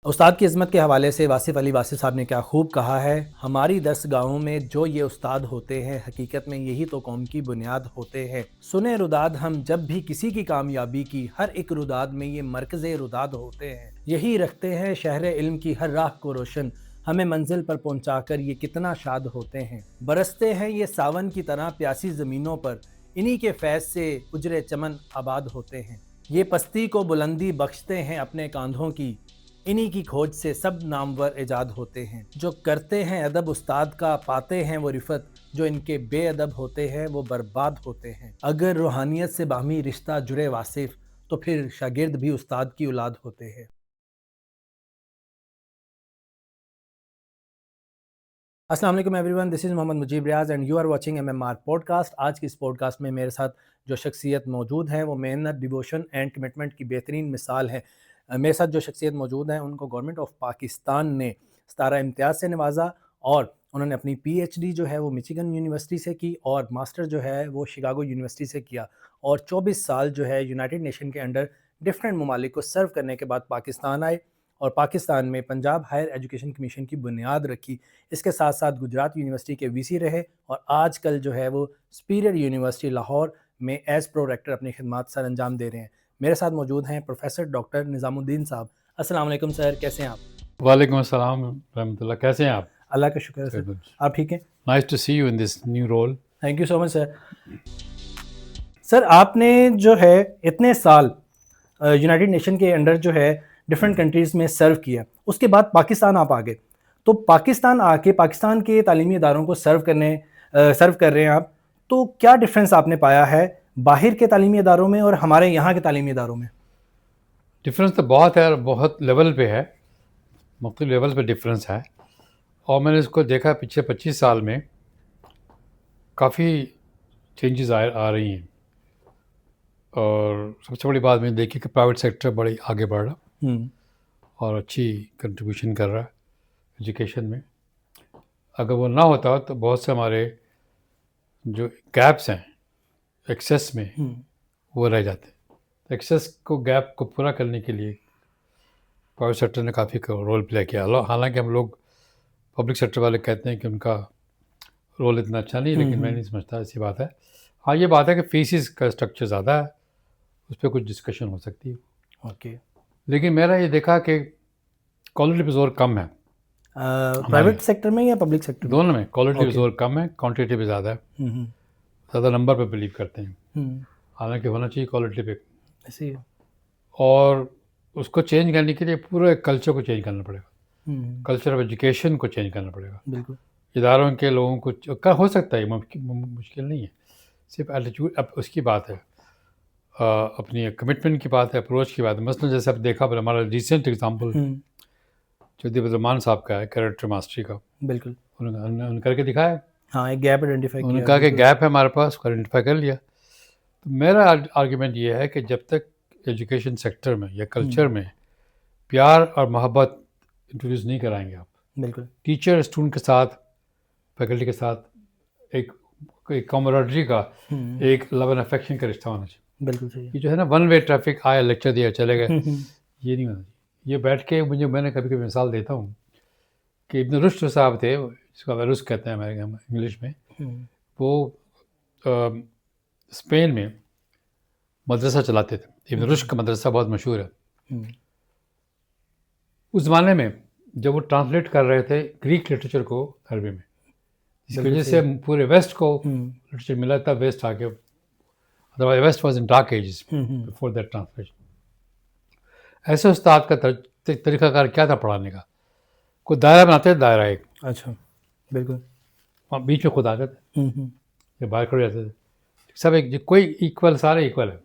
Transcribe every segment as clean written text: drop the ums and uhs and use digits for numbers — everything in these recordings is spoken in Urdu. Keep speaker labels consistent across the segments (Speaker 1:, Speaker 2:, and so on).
Speaker 1: استاد کی عظمت کے حوالے سے واصف علی واصف صاحب نے کیا خوب کہا ہے، ہماری 10 گاؤں میں جو یہ استاد ہوتے ہیں حقیقت میں یہی تو قوم کی بنیاد ہوتے ہیں۔ سنیں روداد ہم جب بھی کسی کی کامیابی کی، ہر ایک روداد میں یہ مرکز روداد ہوتے ہیں۔ یہی رکھتے ہیں شہر علم کی ہر راہ کو روشن، ہمیں منزل پر پہنچا کر یہ کتنا شاد ہوتے ہیں۔ برستے ہیں یہ ساون کی طرح پیاسی زمینوں پر، انہی کے فیض سے اجرے چمن آباد ہوتے ہیں۔ یہ پستی کو بلندی بخشتے ہیں اپنے کاندھوں کی، انہی کی کھوج سے سب نامور ایجاد ہوتے ہیں۔ جو کرتے ہیں ادب استاد کا پاتے ہیں وہ رفت، جو ان کے بے ادب ہوتے ہیں وہ برباد ہوتے ہیں۔ اگر روحانیت سے باہمی رشتہ جڑے واصف تو پھر شاگرد بھی استاد کی اولاد ہوتے ہیں۔ السلام علیکم everyone, this is Muhammad Mujeeb Riaz and you are watching MMR podcast. آج کی اس پوڈ کاسٹ میں میرے ساتھ جو شخصیت موجود ہے وہ محنت، ڈیووشن اینڈ کمٹمنٹ کی بہترین مثال ہے۔ میرے ساتھ جو شخصیت موجود ہیں ان کو گورنمنٹ آف پاکستان نے 17 امتیاز سے نوازا، اور انہوں نے اپنی PhD جو ہے وہ مچیگن یونیورسٹی سے کی، اور ماسٹر جو ہے وہ شکاگو یونیورسٹی سے کیا، اور 24 سال جو ہے یونائٹڈ نیشن کے انڈر ڈفرینٹ ممالک کو سرو کرنے کے بعد پاکستان آئے، اور پاکستان میں پنجاب ہائر ایجوکیشن کمیشن کی بنیاد رکھی۔ اس کے ساتھ ساتھ گجرات یونیورسٹی کے VC رہے، اور آج کل جو ہے وہ سپیریئر یونیورسٹی لاہور میں ایز پرو ریکٹر اپنی خدمات سر انجام دے رہے ہیں۔ میرے ساتھ موجود ہیں پروفیسر ڈاکٹر نظام الدین صاحب۔ السلام علیکم سر، کیسے ہیں آپ؟
Speaker 2: وعلیکم السلام رحمۃ اللہ، کیسے ہیں آپ؟
Speaker 1: اللہ کا شکر ہے سر، آپ ٹھیک ہیں؟
Speaker 2: Nice to see you in this new role.
Speaker 1: Thank you so much sir. Sir آپ نے جو ہے اتنے سال یونائٹڈ نیشن کے انڈر جو ہے ڈفرینٹ کنٹریز میں سرو کیا، اس کے بعد پاکستان آپ آ گئے، تو پاکستان آ کے پاکستان کے تعلیمی اداروں کو سرو کر رہے ہیں آپ، تو کیا ڈفرینس آپ نے پایا ہے باہر کے تعلیمی اداروں میں اور ہمارے یہاں کے تعلیمی اداروں میں؟
Speaker 2: ڈفرینس تو بہت ہے، اور بہت لیول پہ ہے، مختلف لیول پہ ڈفرینس ہے، اور میں نے اس کو دیکھا پچھلے 25 سال میں کافی چینجز آ رہی ہیں، اور سب سے بڑی بات میں نے دیکھی کہ پرائیویٹ سیکٹر بڑی آگے بڑھ رہا اور اچھی کنٹریبیوشن کر رہا ہے ایجوکیشن میں۔ اگر وہ نہ ہوتا تو بہت سے ہمارے جو گیپس ہیں ایکسیس میں وہ رہ جاتے۔ ایکسیس کو گیپ کو پورا کرنے کے لیے پرائیویٹ سیکٹر نے کافی رول پلے کیا، حالانکہ ہم لوگ پبلک سیکٹر والے کہتے ہیں کہ ان کا رول اتنا اچھا نہیں، لیکن میں نہیں سمجھتا، ایسی بات ہے۔ ہاں یہ بات ہے کہ فیسز کا اسٹرکچر زیادہ ہے، اس پہ کچھ ڈسکشن ہو سکتی ہے،
Speaker 1: اوکے،
Speaker 2: لیکن میرا یہ دیکھا کہ کوالٹی پہ زور کم ہے
Speaker 1: پرائیویٹ سیکٹر میں یا پبلک سیکٹر میں؟
Speaker 2: دونوں میں کوالٹی پہ زور کم ہے، کوانٹیٹی پہ زیادہ ہے، زیادہ نمبر پہ بلیو کرتے ہیں، حالانکہ ہونا چاہیے کوالٹی پہ۔
Speaker 1: ایسے ہی،
Speaker 2: اور اس کو چینج کرنے کے لیے پورے کلچر کو چینج کرنا پڑے گا، کلچر آف ایجوکیشن کو چینج کرنا پڑے گا،
Speaker 1: بالکل،
Speaker 2: اداروں کے لوگوں کو ہو سکتا ہے، مشکل نہیں ہے، صرف ایٹیٹیوڈ اس کی بات ہے، اپنی کمٹمنٹ کی بات ہے، اپروچ کی بات ہے۔ مثلاً جیسے آپ دیکھا ہمارا ریسنٹ ایگزامپل جدید الرحمان صاحب کا ہے کیریکٹر ماسٹری کا،
Speaker 1: بالکل،
Speaker 2: انہوں نے کر کے دکھایا،
Speaker 1: ہاں ایک گیپ آئیڈینٹیفائی
Speaker 2: انہوں نے
Speaker 1: کیا،
Speaker 2: کہا کہ گیپ ہے ہمارے پاس، اس کو آئیڈینٹیفائی کر لیا۔ تو میرا آرگیومنٹ یہ ہے کہ جب تک ایجوکیشن سیکٹر میں یا کلچر میں پیار اور محبت انٹروڈیوس نہیں کرائیں گے آپ،
Speaker 1: بالکل،
Speaker 2: ٹیچر اسٹوڈنٹ کے ساتھ، فیکلٹی کے ساتھ ایک کامریڈری کا، ایک لو اینڈ افیکشن کا رشتہ ہونا چاہیے۔
Speaker 1: بالکل صحیح،
Speaker 2: یہ جو ہے نا ون وے ٹریفک، آیا لیکچر دیا چلے گئے، یہ نہیں ہونا چاہیے۔ یہ بیٹھ کے میں نے کبھی کبھی مثال دیتا ہوں کہ ابن رشد صاحب تھے، جس کو اویروس کہتے ہیں ہمارے انگلش میں، وہ اسپین میں مدرسہ چلاتے تھے۔ ابن رشد کا مدرسہ بہت مشہور ہے۔ اس زمانے میں جب وہ ٹرانسلیٹ کر رہے تھے گریک لٹریچر کو عربی میں، اس کی وجہ سے پورے ویسٹ کو لٹریچر ملا تھا، ویسٹ آ کے، otherwise west was in dark ages before that translation. ایسے استاد کا طریقہ کار کیا تھا پڑھانے کا؟ کوئی دائرہ بناتے تھے، دائرہ ایک،
Speaker 1: اچھا، بالکل،
Speaker 2: وہاں بیچ میں خود آتے تھے یا باہر کھڑے جاتے تھے، سب ایک، کوئی ایکول، سارے ایکول ہے۔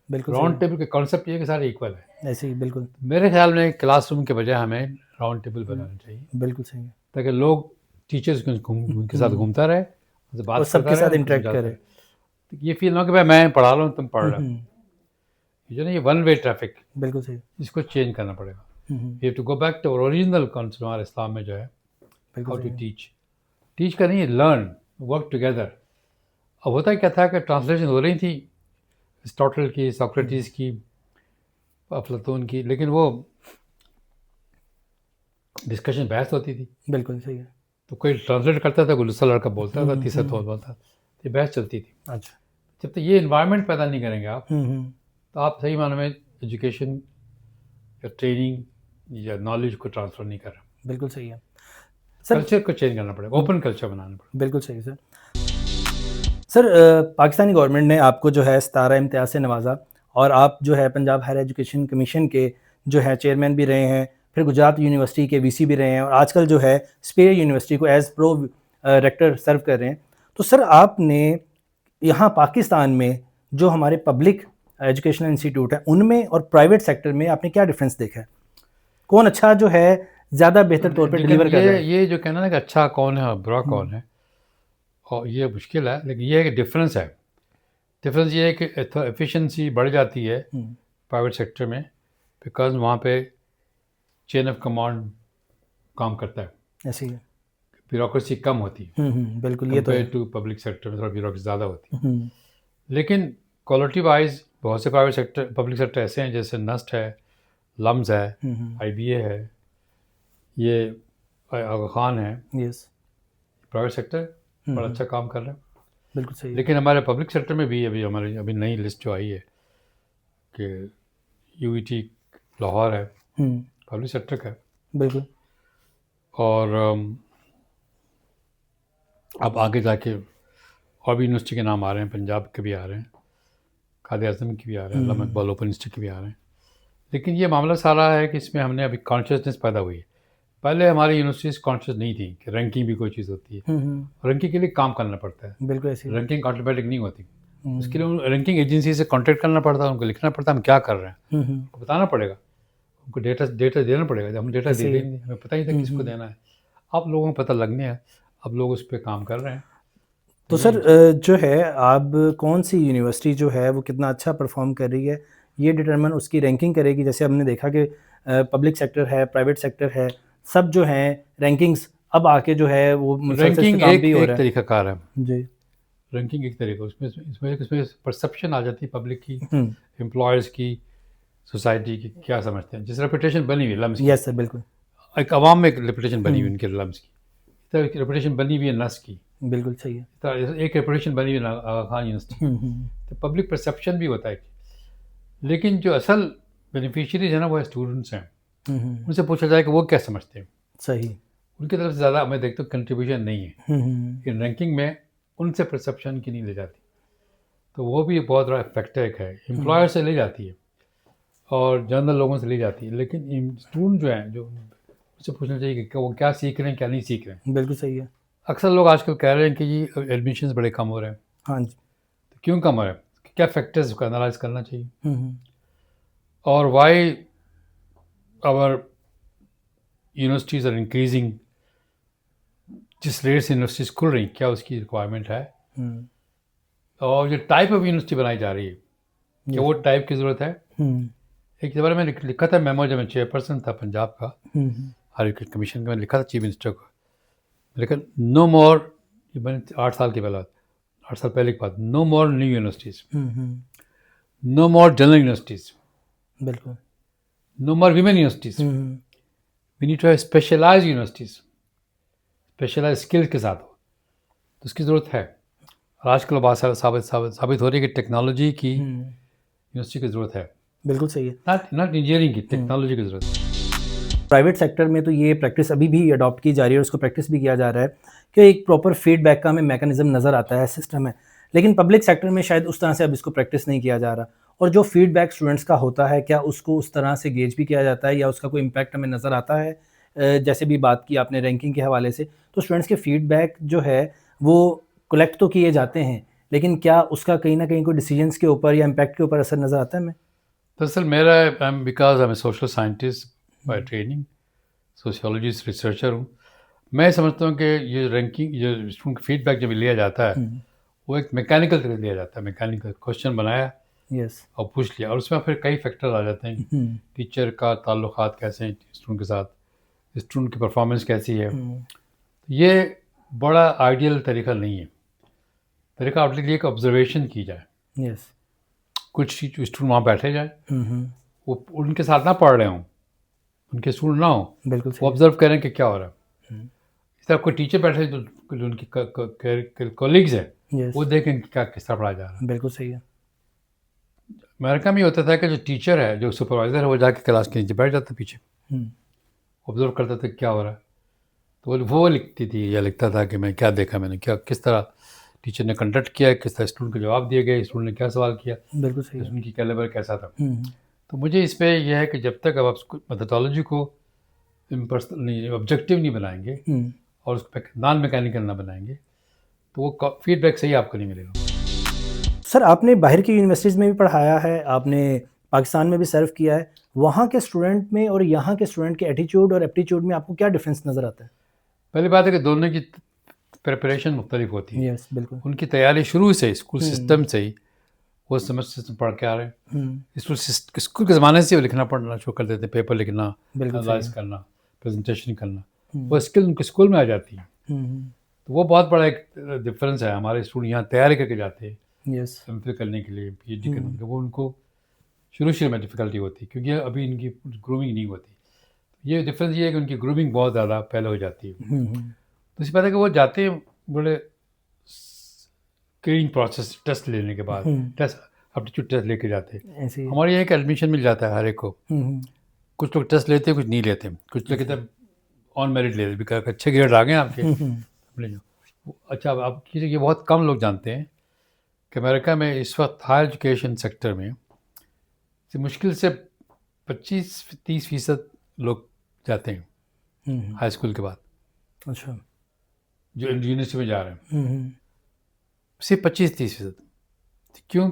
Speaker 1: بالکل
Speaker 2: راؤنڈ ٹیبل کا کانسیپٹ یہ ہے کہ سارے ایکول ہے۔
Speaker 1: ایسے ہی، بالکل،
Speaker 2: میرے خیال میں کلاس روم کے بجائے ہمیں راؤنڈ ٹیبل بنانا چاہیے،
Speaker 1: بالکل صحیح،
Speaker 2: تاکہ لوگ ٹیچرز ان کے ساتھ گھومتا رہے، ان سے
Speaker 1: اور
Speaker 2: بات
Speaker 1: سب
Speaker 2: کرتا
Speaker 1: کے
Speaker 2: رہے،
Speaker 1: ساتھ
Speaker 2: ان کو
Speaker 1: انٹریکٹ
Speaker 2: سمجھاتا
Speaker 1: کرے،
Speaker 2: رہے۔ یہ فیل نہ ہو کہ میں پڑھا رہا ہوں تم پڑھ رہے ہو، جو نا یہ ون وے ٹریفک،
Speaker 1: بالکل صحیح،
Speaker 2: اس کو چینج کرنا پڑے گا۔ You have to go back to original concept ہمارے اسلام میں جو ہے، ہاؤ ٹو ٹیچ کا نہیں ہے، لرن، ورک ٹوگیدر۔ اب ہوتا کیا تھا کہ ٹرانسلیشن ہو رہی تھی اسٹوٹل کی، ساکریٹیز کی، افلاطون کی، لیکن وہ ڈسکشن بحث ہوتی تھی،
Speaker 1: بالکل صحیح ہے.
Speaker 2: تو کوئی ٹرانسلیٹ کرتا تھا، کوئی دوسرا لڑکا بولتا تھا، تیسرا تو بولتا تھا، یہ بحث چلتی تھی.
Speaker 1: اچھا.
Speaker 2: جب تک یہ انوائرمنٹ پیدا نہیں کریں گے آپ،
Speaker 1: ہوں.
Speaker 2: تو آپ صحیح معنی میں ایجوکیشن یا ٹریننگ یا نالج کو ٹرانسفر نہیں کر رہے.
Speaker 1: بالکل صحیح ہے سر.
Speaker 2: کلچر کو چینج کرنا پڑے گا، اوپن کلچر بنانا پڑے گا.
Speaker 1: بالکل صحیح سر. سر پاکستانی گورنمنٹ نے آپ کو جو ہے 17 امتیاز سے نوازا، اور آپ جو ہے پنجاب ہائر ایجوکیشن کمیشن کے جو ہے چیئرمین بھی رہے ہیں، پھر گجرات یونیورسٹی کے وی سی بھی رہے ہیں، اور آج کل جو ہے اسپیئر یونیورسٹی کو ایز پرو ریکٹر سرو کر رہے ہیں. تو سر آپ نے یہاں پاکستان میں جو ہمارے پبلک ایجوکیشنل انسٹیٹیوٹ ہیں ان میں اور پرائیویٹ سیکٹر میں آپ نے کیا ڈفرینس دیکھا ہے؟ کون اچھا جو ہے زیادہ بہتر طور پہ ڈیلیور کر رہا ہے؟
Speaker 2: یہ جو کہنا نا کہ اچھا کون ہے اور برا کون ہے، اور یہ مشکل ہے، لیکن یہ ہے کہ ڈفرینس ہے. ڈفرینس یہ ہے کہ ایفیشنسی بڑھ جاتی ہے پرائیویٹ سیکٹر میں، بیکاز وہاں پہ چین آف کمانڈ کام کرتا ہے،
Speaker 1: ایسے ہی ہے.
Speaker 2: بیوروکریسی کم ہوتی ہے
Speaker 1: بالکل. یہ تو
Speaker 2: کمپیئر ٹو پبلک سیکٹر میں تھوڑا بیوروکریسی زیادہ ہوتی ہے. لیکن کوالٹی وائز بہت سے پرائیویٹ سیکٹر پبلک سیکٹر ایسے ہیں، جیسے نسٹ ہے، لمز ہے، آئی بی اے ہے، یہ آغا خان ہے.
Speaker 1: یس.
Speaker 2: پرائیویٹ سیکٹر بڑا اچھا کام کر رہا ہے.
Speaker 1: بالکل صحیح.
Speaker 2: لیکن ہمارے پبلک سیکٹر میں بھی ابھی نئی لسٹ جو آئی ہے کہ یو ای ٹی لاہور ہے، پبلک سیکٹر کا ہے.
Speaker 1: بالکل.
Speaker 2: اور اب آگے جا کے اور بھی یونیورسٹی کے نام آ رہے ہیں، پنجاب کے بھی آ رہے ہیں، قائد اعظم کی بھی آ رہے ہیں، علامہ اقبال اوپن یونیورسٹی کے بھی آ رہے ہیں. لیکن یہ معاملہ سارا ہے کہ اس میں ہم نے ابھی کانشیسنیس پیدا ہوئی ہے. پہلے ہماری یونیورسٹیز کانشیس نہیں تھیں کہ رینکنگ بھی کوئی چیز ہوتی ہے، رینکنگ کے لیے کام کرنا پڑتا ہے.
Speaker 1: بالکل ایسے.
Speaker 2: رینکنگ آٹومیٹک نہیں ہوتی، اس کے لیے رینکنگ ایجنسی سے کانٹیکٹ کرنا پڑتا ہے، ان کو لکھنا پڑتا ہے ہم کیا کر رہے ہیں، ان کو بتانا پڑے گا، ان کو ڈیٹا دینا پڑے گا. ہم ڈیٹا دے دیں گے، ہمیں پتہ ہی تھا کس کو دینا ہے. اب لوگوں کو پتہ لگنے ہے، اب لوگ اس پہ کام کر رہے ہیں.
Speaker 1: تو سر جو ہے آپ کون سی یونیورسٹی جو ہے وہ کتنا اچھا پرفارم کر رہی ہے یہ ڈٹرمن اس کی رینکنگ کرے گی. جیسے ہم نے دیکھا کہ پبلک سیکٹر ہے، پرائیویٹ سیکٹر ہے، سب جو ہیں رینکنگز اب آ کے جو ہے وہ
Speaker 2: رینکنگ ایک طریقہ کار ہے.
Speaker 1: جی.
Speaker 2: رینکنگ ایک طریقہ، اس میں پرسیپشن آ جاتی ہے پبلک کی، امپلائرز کی، سوسائٹی کی، کیا سمجھتے ہیں. جس ریپوٹیشن بنی ہوئی لمز کی.
Speaker 1: یس سر. بالکل.
Speaker 2: ایک عوام میں ایک ریپوٹیشن بنی ہوئی ان کے لمز کی، اس طرح ایک ریپوٹیشن بنی ہوئی ہے نس کی.
Speaker 1: بالکل صحیح ہے.
Speaker 2: ایک ریپوٹیشن بنی ہوئی آغا خان یونیورسٹی. تو پبلک پرسیپشن بھی ہوتا ہے. لیکن جو اصل بینیفیشریز ہیں نا وہ اسٹوڈنٹس ہیں. ان سے پوچھا جائے کہ وہ کیا سمجھتے ہیں.
Speaker 1: صحیح.
Speaker 2: ان کی طرف سے زیادہ میں دیکھتا ہوں کنٹریبیوشن نہیں ہے. لیکن رینکنگ میں ان سے پرسیپشن کی نہیں لے جاتی، تو وہ بھی بہت بڑا فیکٹر ہے. امپلائر سے لے جاتی ہے اور جنرل لوگوں سے لے جاتی ہے، لیکن اسٹوڈنٹ جو ہیں جو اس سے پوچھنا چاہیے کہ وہ کیا سیکھ رہے ہیں، کیا نہیں سیکھ رہے ہیں.
Speaker 1: بالکل صحیح ہے.
Speaker 2: اکثر لوگ آج کل کہہ رہے ہیں کہ یہ ایڈمیشنز بڑے کم ہو رہے ہیں.
Speaker 1: ہاں جی.
Speaker 2: تو کیوں کم ہو رہے ہیں؟ کیا فیکٹرز کو انالائز کرنا چاہیے، اور why our universities are increasing. جس ریٹ سے یونیورسٹیز کھل رہی ہیں کیا اس کی ریکوائرمنٹ ہے، اور جو ٹائپ آف یونیورسٹی بنائی جا رہی ہے کہ وہ ٹائپ کی ضرورت ہے. ایک بار میں لکھا تھا میمو، جب میں چیئر پرسن تھا پنجاب کا ہائر ایجوکیشن کمیشن کا، میں لکھا تھا چیف منسٹر کو، لیکن نو مور، یہ میں نے 8 سال کی بات، 8 سال پہلے کی بات، no more new universities, no more general universities,
Speaker 1: بالکل،
Speaker 2: no more women universities. We need to have specialize universities, specialize skill کے ساتھ ہو، تو اس کی ضرورت ہے. اور آج کل بات ثابت ہو رہی ہے کہ ٹیکنالوجی کی یونیورسٹی کی ضرورت ہے.
Speaker 1: بالکل صحیح ہے.
Speaker 2: ناٹ انجینئرنگ کی، ٹیکنالوجی کی ضرورت ہے.
Speaker 1: پرائیویٹ سیکٹر میں تو یہ پریکٹس ابھی بھی اڈاپٹ کی جا رہی ہے اور اس کو پریکٹس بھی کیا جا رہا ہے کہ ایک پراپر فیڈ بیک کا ہمیں میکانزم نظر آتا ہے، سسٹم ہے. لیکن پبلک سیکٹر میں شاید اس طرح سے اب اس کو پریکٹس نہیں کیا جا رہا، اور جو فیڈ بیک اسٹوڈنٹس کا ہوتا ہے کیا اس کو اس طرح سے گیج بھی کیا جاتا ہے یا اس کا کوئی امپیکٹ ہمیں نظر آتا ہے؟ جیسے بھی بات کی آپ نے رینکنگ کے حوالے سے، تو اسٹوڈنٹس کے فیڈ بیک جو ہے وہ کلیکٹ تو کیے جاتے ہیں، لیکن کیا اس کا کہیں نہ کہیں کوئی ڈیسیجنس کے اوپر یا امپیکٹ کے اوپر اثر نظر آتا ہے ہمیں؟
Speaker 2: دراصل میرا because I am a social scientist by training, sociologist researcher ہوں. میں سمجھتا ہوں کہ یہ رینکنگ، جو اسٹوڈنٹ فیڈ بیک جب لیا جاتا ہے وہ ایک میکینیکل طرح لیا جاتا ہے. میکینیکل کوشچن بنایا اور پوچھ لیا، اور اس میں پھر کئی فیکٹر آ جاتے ہیں. ٹیچر کا تعلقات کیسے ہیں اسٹوڈنٹ کے ساتھ، اسٹوڈنٹ کی پرفارمنس کیسی ہے. یہ بڑا آئیڈیل طریقہ نہیں ہے. طریقہ آپ لیے کہ آبزرویشن کی جائے. کچھ اسٹوڈنٹ وہاں بیٹھے جائیں، وہ ان کے ساتھ نہ پڑھ رہے ہوں، ان کے اسٹوڈنٹ نہ ہوں،
Speaker 1: بالکل
Speaker 2: وہ
Speaker 1: صحیح.
Speaker 2: آبزرو کریں کہ کیا ہو رہا ہے. اس طرح کوئی ٹیچر بیٹھے ہیں جو ان کی کولیگز ہیں
Speaker 1: یس,
Speaker 2: وہ دیکھیں کہ کیا کس طرح پڑھایا جا رہا ہے.
Speaker 1: بالکل صحیح ہے.
Speaker 2: امریکہ میں یہ ہوتا تھا کہ جو ٹیچر ہے جو سپروائزر ہے وہ جا کے کلاس کے نیچے بیٹھ جاتا پیچھے، آبزرو کرتا تھا کیا ہو رہا ہے. تو وہ لکھتی تھی یا لکھتا تھا کہ میں کیا دیکھا، میں نے کیا کس طرح ٹیچر نے کنڈکٹ کیا، کس طرح اسٹوڈنٹ کو جواب دیے گئے، اسٹوڈنٹ نے کیا سوال کیا،
Speaker 1: بالکل صحیح ہے.
Speaker 2: ان کی کیلیبر کیسا تھا. تو مجھے اس پہ یہ ہے کہ جب تک اب آپ میتھڈالوجی کو آبجیکٹیو نہیں بنائیں گے اور اس کو نان میکینیکل نہ بنائیں گے تو وہ فیڈ بیک صحیح آپ کو نہیں ملے گا.
Speaker 1: سر آپ نے باہر کی یونیورسٹیز میں بھی پڑھایا ہے، آپ نے پاکستان میں بھی سرو کیا ہے، وہاں کے اسٹوڈنٹ میں اور یہاں کے اسٹوڈنٹ کے ایٹیچیوڈ اور ایپٹیچیوڈ میں آپ کو کیا ڈفرینس نظر آتا ہے؟
Speaker 2: پہلی بات ہے کہ دونوں کی پریپریشن مختلف ہوتی ہے.
Speaker 1: یس بالکل.
Speaker 2: ان کی تیاری شروع سے اسکول سسٹم سے ہی وہ سیمسٹر سے پڑھ کے آ رہے ہیں. اسکول کے زمانے سے وہ لکھنا پڑھنا شروع کر دیتے ہیں، پیپر لکھنا، انالائز کرنا، پریزنٹیشن کرنا، وہ اسکل ان کے اسکول میں آ جاتی ہیں. تو وہ بہت بڑا ایک ڈفرینس ہے. ہمارے اسٹوڈنٹ یہاں تیاری کر کے جاتے ہیں
Speaker 1: یس
Speaker 2: ایم فل کرنے کے لیے، پی ایچ ڈی کرنے کے لیے، وہ ان کو شروع میں ڈفیکلٹی ہوتی ہے کیونکہ ابھی ان کی گرومنگ نہیں ہوتی. یہ ڈفرینس یہ ہے کہ ان کی گرومنگ بہت زیادہ پہلے ہو جاتی ہے. تو اسی بات ہے کہ وہ جاتے ہیں بڑے اسکریننگ پروسیس ٹیسٹ لینے کے بعد، ٹیسٹ اپٹیچیوڈ ٹیسٹ لے کے جاتے ہیں.
Speaker 1: ایسے ہی.
Speaker 2: ہمارے یہاں ایک ایڈمیشن مل جاتا ہے ہر ایک کو. کچھ لوگ ٹیسٹ لیتے ہیں، کچھ نہیں لیتے. کچھ لوگ کہتے ہیں آن میرٹ لیتے ہیں، اچھے گریڈ آ گئے ہیں آپ کے. اچھا آپ کسی یہ بہت کم لوگ جانتے ہیں کہ امریکہ میں اس وقت ہائر ایجوکیشن سیکٹر میں مشکل سے 25-30% لوگ جاتے ہیں ہائی اسکول کے بعد.
Speaker 1: اچھا.
Speaker 2: جو یونیورسٹی میں جا رہے ہیں صرف 25-30%. کیوں؟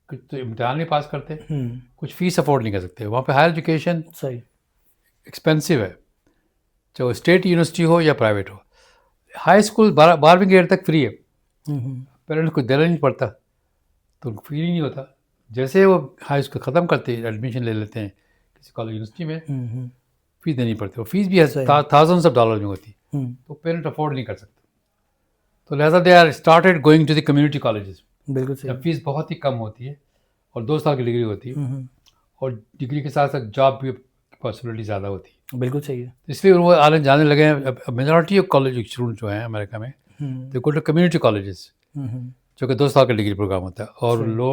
Speaker 2: کچھ تو امتحان نہیں پاس کرتے، کچھ فیس افورڈ نہیں کر سکتے. وہاں پہ ہائر ایجوکیشن
Speaker 1: صحیح
Speaker 2: ایکسپینسو ہے، چاہے وہ اسٹیٹ یونیورسٹی ہو یا پرائیویٹ ہو. ہائی اسکول 12ویں گریڈ تک فری ہے، پیرنٹس کو دینا نہیں پڑتا تو ان کو فری نہیں ہوتا. جیسے وہ ہائی اسکول ختم کرتے ہیں ایڈمیشن لے لیتے ہیں کسی کالج یونیورسٹی میں، فیس دینی پڑتی ہے. اور فیس بھی تھاؤزنڈس آف ڈالر میں ہوتی ہے تو پیرنٹ افورڈ نہیں کر سکتے. تو لہٰذا they are started going to the community colleges.
Speaker 1: بالکل صحیح.
Speaker 2: فیس بہت ہی کم ہوتی ہے اور 2 سال کی ڈگری ہوتی ہے اور ڈگری کے ساتھ ساتھ جاب بھی پاسبلٹی زیادہ ہوتی ہے.
Speaker 1: بالکل صحیح ہے.
Speaker 2: اس لیے وہ آنے جانے لگے ہیں. میجورٹی آف کالج اسٹوڈنٹ جو ہیں امریکہ میں دے گو ٹو کمیونٹی کالجز جو کہ 2 سال کا ڈگری پروگرام ہوتا ہے اور لو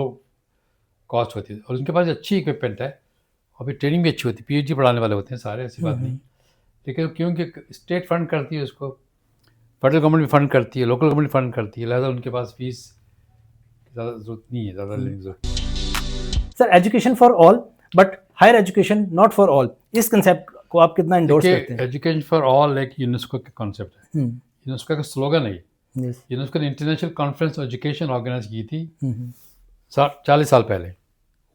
Speaker 2: کاسٹ ہوتی ہے اور ان کے پاس اچھی اکوپمنٹ ہے اور پھر ٹریننگ بھی اچھی ہوتی ہے. پی ایچ ڈی پڑھانے والے ہوتے ہیں سارے، ایسی بات نہیں. لیکن کیونکہ اسٹیٹ فنڈ کرتی ہے اس کو، فیڈرل گورنمنٹ بھی فنڈ کرتی ہے، لوکل گورنمنٹ فنڈ کرتی ہے، لہٰذا ان کے پاس فیس زیادہ ضرورت نہیں ہے، زیادہ لینے کی ضرورت.
Speaker 1: Sir education for all but higher education not for all, اس کنسیپٹ کو آپ کتنا انڈورس کرتے ہیں؟
Speaker 2: ایجوکیشن فار آل ایک یونیسکو کا کانسیپٹ ہے. یونیسکو کا سلوگن ہے. یونیسکو نے international conference on education organise کی تھی 40 سال پہلے،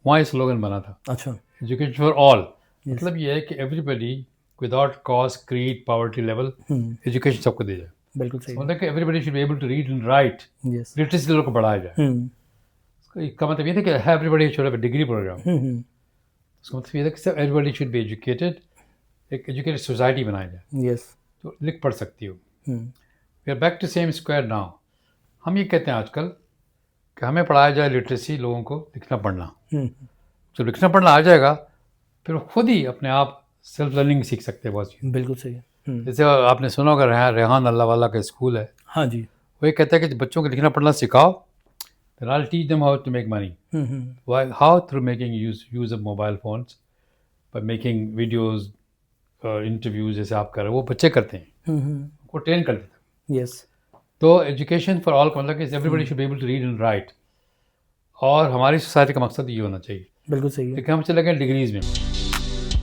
Speaker 2: وہاں یہ سلوگن بنا تھا.
Speaker 1: اچھا.
Speaker 2: ایجوکیشن فار آل مطلب یہ ہے کہ everybody without caste creed poverty level education سب کو دی جائے.
Speaker 1: بالکل صحیح.
Speaker 2: مطلب کہ everybody should be able to read and write, literacy level کو بڑھایا جائے. اس کا مطلب یہ تھا کہ everybody should have a degree program. اس کا مطلب یہ تھا کہ everybody should be educated, ایک ایجوکیٹڈ سوسائٹی بنائی جائے.
Speaker 1: یس.
Speaker 2: تو لکھ پڑھ سکتی ہو. We are back to same square now. ہم یہ کہتے ہیں آج کل کہ ہمیں پڑھایا جائے لٹریسی، لوگوں کو لکھنا پڑھنا. جب لکھنا پڑھنا آ جائے گا پھر خود ہی اپنے آپ سیلف لرننگ سیکھ سکتے ہیں بہت چیز.
Speaker 1: بالکل صحیح.
Speaker 2: جیسے آپ نے سنا ہوگا ریحان اللہ والا کا اسکول ہے.
Speaker 1: ہاں جی.
Speaker 2: وہ یہ کہتا ہے کہ بچوں کو لکھنا پڑھنا سکھاؤ، then I'll teach them how to make money. How? Through making use of mobile phones, by making videos, interviews جیسے آپ کر رہے ہیں وہ بچے کرتے ہیں، کو ٹرین کر دیتے ہیں.
Speaker 1: یس.
Speaker 2: تو ایجوکیشن فار آل کا مطلب کہ everybody should be able to read and write. اور ہماری سوسائٹی کا مقصد یہ ہونا چاہیے.
Speaker 1: بالکل صحیح ہے.
Speaker 2: لیکن ہم چلے گئے ڈگریز میں.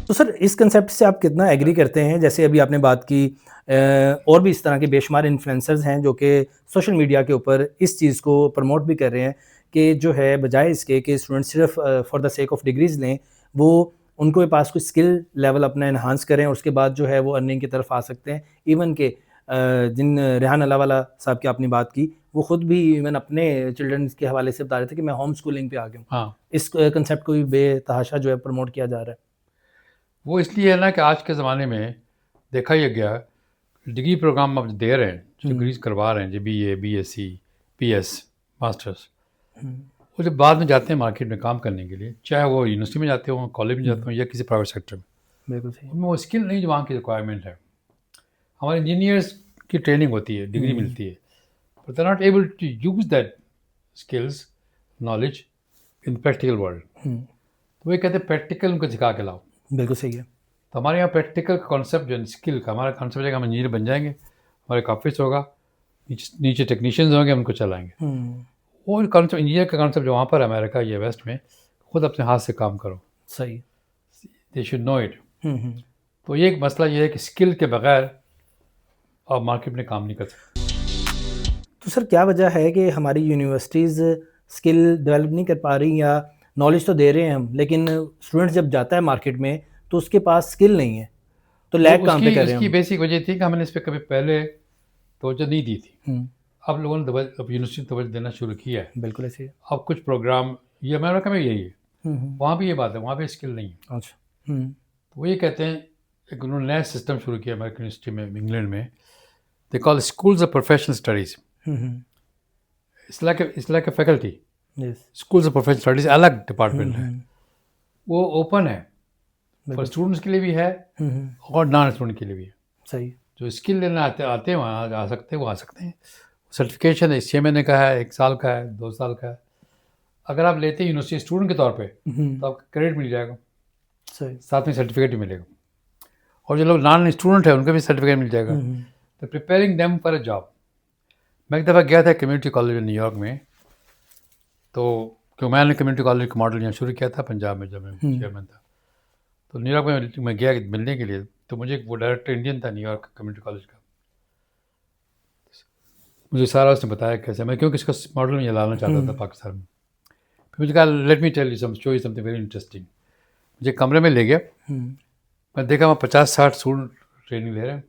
Speaker 1: تو سر اس کنسیپٹ سے آپ کتنا ایگری کرتے ہیں؟ جیسے ابھی آپ نے بات کی، اور بھی اس طرح کے بے شمار انفلوئنسرز ہیں جو کہ سوشل میڈیا کے اوپر اس چیز کو پروموٹ بھی کر رہے ہیں کہ جو ہے بجائے اس کے کہ اسٹوڈنٹ صرف for the sake of degrees لیں، وہ ان کو پاس کوئی اسکل لیول اپنا انہانس کریں اور اس کے بعد جو ہے وہ ارننگ کی طرف آ سکتے ہیں. ایون کہ جن ریحان اللہ والا صاحب کی آپ نے بات کی، وہ خود بھی ایون اپنے چلڈرن کے حوالے سے بتا رہے تھے کہ میں ہوم اسکولنگ پہ آ گیا ہوں.
Speaker 2: ہاں،
Speaker 1: اس کنسیپٹ کو بھی بے تحاشا جو ہے پروموٹ کیا جا رہا ہے.
Speaker 2: وہ اس لیے ہے نا کہ آج کے زمانے میں دیکھا یہ گیا ڈگری پروگرام اب دے رہے ہیں، جو ڈگریز کروا رہے ہیں، جو BA BSc PS ماسٹرس، وہ جب بعد میں جاتے ہیں مارکیٹ میں کام کرنے کے لیے، چاہے وہ یونیورسٹی میں جاتے ہوں، کالج میں جاتے ہوں یا کسی پرائیویٹ سیکٹر میں،
Speaker 1: بالکل صحیح.
Speaker 2: ان میں وہ اسکل نہیں جو وہاں کی ریکوائرمنٹ ہے. ہمارے انجینئرس کی ٹریننگ ہوتی ہے, ڈگری ملتی ہے, but they are not able to use that skills knowledge in practical world. تو وہ کہتے ہیں پریکٹیکل ان کو سکھا کے لاؤ.
Speaker 1: بالکل صحیح ہے.
Speaker 2: تو ہمارے یہاں پریکٹیکل کانسیپٹ جو ہے اسکل کا, ہمارا کانسیپٹ ہے کہ ہم انجینئر بن جائیں گے, ہمارے ایک آفس ہوگا, نیچے ٹیکنیشینز ہوں گے, ہم ان کو چلائیں گے. وہ کانسیپٹ انجینئر کا کانسیپٹ جو وہاں پر امریکہ یا ویسٹ میں, خود اپنے ہاتھ سے کام کرو.
Speaker 1: صحیح.
Speaker 2: They should know it. تو یہ ایک مسئلہ یہ ہے کہ اسکل کے بغیر آپ مارکیٹ میں کام نہیں کر سکتے.
Speaker 1: تو سر کیا وجہ ہے کہ ہماری یونیورسٹیز اسکل ڈیولپ نہیں کر پا رہی, یا نالج تو دے رہے ہیں ہم لیکن اسٹوڈنٹ جب جاتا ہے مارکیٹ میں تو اس کے پاس اسکل نہیں ہے, تو لیک کہاں پہ کر رہے ہیں؟
Speaker 2: اس کی بیسک وجہ تھی کہ ہم نے اس پہ کبھی پہلے توجہ نہیں دی تھی. اب لوگوں نے اب یونیورسٹی توجہ دینا شروع کیا ہے.
Speaker 1: بالکل ایسے ہی.
Speaker 2: اب کچھ پروگرام, یہ امریکہ میں یہی ہے, وہاں بھی یہ بات ہے, وہاں پہ اسکل نہیں ہے.
Speaker 1: اچھا.
Speaker 2: تو وہ یہ کہتے ہیں, ایک انہوں نے نیا سسٹم شروع کیا امریکن یونیورسٹی میں انگلینڈ میں, they call schools of professional studies. It's like a faculty. Schools of professional studies الگ ڈپارٹمنٹ ہے, وہ اوپن ہے, فار اسٹوڈنٹس کے لیے بھی ہے اور نان اسٹوڈنٹ کے لیے بھی ہے.
Speaker 1: صحیح. جو
Speaker 2: اسکل لینا آتے ہیں وہاں آ سکتے ہیں, وہ آ سکتے ہیں. سرٹیفکیشن ہے 6 مہینے کا ہے, 1 سال کا ہے, 2 سال کا ہے. اگر آپ لیتے ہیں یونیورسٹی اسٹوڈنٹ کے طور پہ تو آپ کو کریڈٹ مل جائے گا, ساتھ میں سرٹیفکیٹ بھی ملے گا. اور جو لوگ نان اسٹوڈنٹ ہیں ان کا بھی سرٹیفکیٹ مل جائے گا. تو preparing them for a job. میں ایک دفعہ گیا تھا کمیونٹی کالج نیو یارک میں, تو کیوں میں نے کمیونٹی کالج کا ماڈل یہاں شروع کیا تھا پنجاب میں جب میں چیئرمین تھا. تو نیو یارک میں گیا ملنے کے لیے, تو مجھے وہ ڈائریکٹر انڈین تھا نیو یارک کمیونٹی کالج کا. مجھے سارا اس نے بتایا کیسے, میں کیونکہ اس کا ماڈل میں یہ لانا چاہتا تھا پاکستان میں. پھر مجھے کہا let me tell you show you some thing very interesting. مجھے کمرے میں لے گیا, میں دیکھا وہاں 50-60 اسٹوڈنٹ ٹریننگ لے رہے ہیں.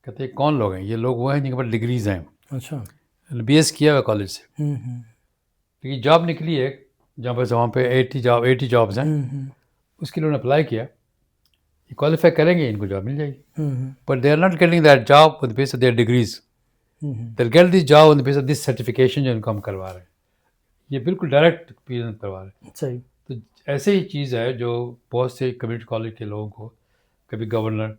Speaker 2: کہتے ہیں کون لوگ ہیں؟ یہ لوگ وہ ہیں جن کے پاس ڈگریز ہیں. اچھا. بی ایس کیا ہوا کالج سے, لیکن جاب نکلی ہے جہاں پر وہاں پہ 80 جابس ہیں, اس کے لیے انہوں نے اپلائی کیا. یہ کوالیفائی کریں گے ان کو جاب مل جائے گی, but they are not getting that job on the base of their degrees. They get this job on the base of this certification جو ان کو ہم کروا رہے ہیں. یہ بالکل ڈائریکٹ ایکسپیرینس کروا رہے ہیں.
Speaker 1: صحیح.
Speaker 2: تو ایسے ہی چیز ہے جو بہت سے کمیونٹی کالج کے لوگوں کو, کبھی گورنر,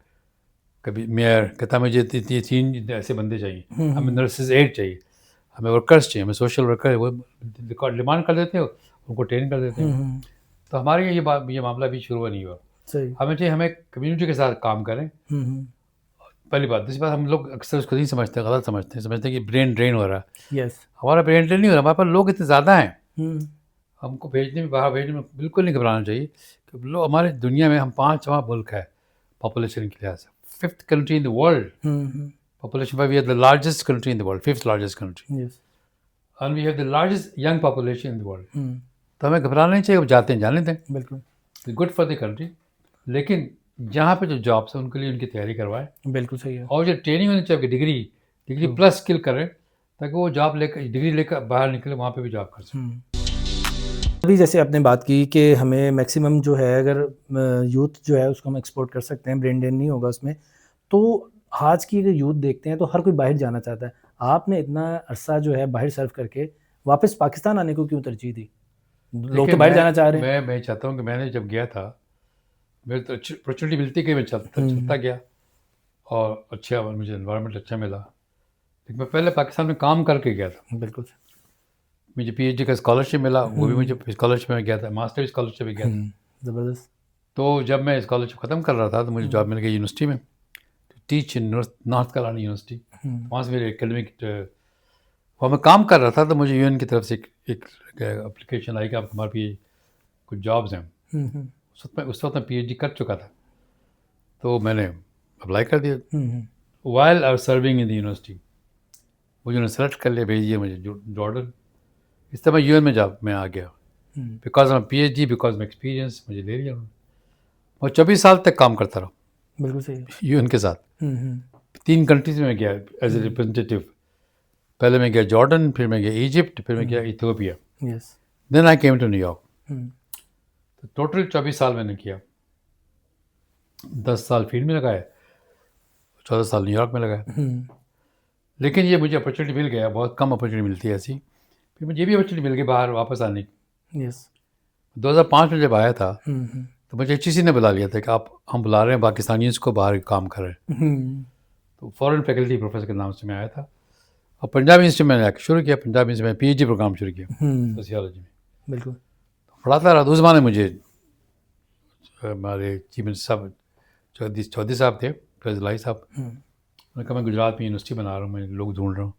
Speaker 2: کبھی میئر کہتا ہے مجھے 3 ایسے بندے چاہیے, ہمیں نرسز 8 چاہیے, ہمیں ورکرس چاہیے, ہمیں سوشل ورکر, وہ ڈیمانڈ کر دیتے ہو, ان کو ٹرین کر دیتے ہیں. تو ہمارے یہاں یہ معاملہ بھی شروع نہیں ہوا. ہمیں چاہیے ہمیں کمیونٹی کے ساتھ کام کریں. پہلی بات. دوسری بات, ہم لوگ اکثر اس کو نہیں سمجھتے, غلط سمجھتے ہیں کہ برین ڈرین ہو رہا ہے. ہمارا برین ڈرین نہیں ہو رہا, ہمارے پاس لوگ اتنے زیادہ ہیں, ہم کو باہر بھیجنے میں بالکل نہیں گھبرانا چاہیے. کہ لوگ ہمارے دنیا میں ہم 5واں ملک ہے پاپولیشن کے لحاظ سے, 5th country in the world. Population wise, we are the largest country in the world, 5th largest country. Yes. And we have the largest young population in the world. تو ہمیں گھبرانا نہیں چاہیے, وہ جاتے ہیں جانے دیں. بالکل. Good for the country. لیکن جہاں پہ جو جابس ہیں ان کے لیے ان کی تیاری کروائیں. بالکل صحیح ہے. اور جو ٹریننگ ہونی چاہیے, ڈگری پلس اسکل کریں, تاکہ وہ جاب لے کر, ڈگری لے کر باہر نکلے, وہاں پہ بھی جاب کر سکیں.
Speaker 1: ابھی جیسے آپ نے بات کی کہ ہمیں میکسیمم جو ہے اگر یوتھ جو ہے اس کو ہم ایکسپورٹ کر سکتے ہیں, برین ڈرین نہیں ہوگا اس میں. تو آج کی اگر یوتھ دیکھتے ہیں تو ہر کوئی باہر جانا چاہتا ہے. آپ نے اتنا عرصہ جو ہے باہر سرو کر کے واپس پاکستان آنے کو کیوں ترجیح دی؟ لوگ تو باہر جانا چاہ رہے ہیں.
Speaker 2: میں چاہتا ہوں کہ میں نے جب گیا تھا, میرے تو اپرچونیٹی ملتی کہ میں چلتا گیا, اور اچھا مجھے انوائرمنٹ اچھا ملا. لیکن میں پہلے پاکستان میں کام کر کے گیا تھا. بالکل. مجھے پی ایچ ڈی کا اسکالرشپ ملا, وہ بھی مجھے اسکالرشپ میں گیا تھا, ماسٹر اسکالرشپ بھی گیا تھا. زبردست. تو جب میں اسکالرشپ ختم کر رہا تھا تو مجھے جاب مل گئی یونیورسٹی میں, teach in north Carolina university. وہاں سے میرے اکیڈمک, وہاں میں کام کر رہا تھا تو مجھے یو این کی طرف سے ایک اپلیکیشن آئی کہ آپ ہمارے پہ کچھ جابس ہیں. اس وقت میں پی ایچ ڈی کر چکا تھا, تو میں نے اپلائی کر دیا. While I serving in the university, مجھے انہوں نے سلیکٹ کر لیا, بھیجیے مجھے جارڈن. اس طرح میں یو این میں میں آ گیا, because of P H D, because میں ایکسپیرینس مجھے لے لیا انہوں نے. اور 24 سال تک کام کرتا رہا. بالکل صحیح. یو این کے ساتھ 3 کنٹریز میں گیا ایز اے ریپرزنٹیٹیو. پہلے میں گیا جارڈن, پھر میں گیا ایجپٹ, پھر میں گیا Ethiopia. Then I came to New York. تو ٹوٹل 24 سال میں نے کیا. 10 سال فیلڈ میں لگائے, 14 سال نیو یارک میں لگائے. لیکن یہ مجھے اپرچونیٹی مل گیا, بہت کم اپرچونیٹی ملتی ہے ایسی. پھر مجھے یہ بھی اپرچونیٹی مل گئی باہر واپس آنے کی. 2005 میں جب آیا تھا تو مجھے HEC نے بلا لیا تھا کہ ہم بلا رہے ہیں پاکستانیز کو باہر کام کر رہے ہیں. تو فورن فیکلٹی پروفیسر کے نام سے میں آیا تھا اور پنجاب یونیورسٹی میں نے شروع کیا. پنجاب یونیورسٹی میں PhD پروگرام شروع کیا سوسیالوجی میں.
Speaker 1: بالکل.
Speaker 2: پڑھاتا رہا. اس زمانے مجھے ہمارے چیف منسٹر صاحب چودھری صاحب تھے, فیض الہی صاحب, انہوں نے کہا میں گجرات میں یونیورسٹی بنا رہا ہوں, میں لوگ ڈھونڈ رہا ہوں.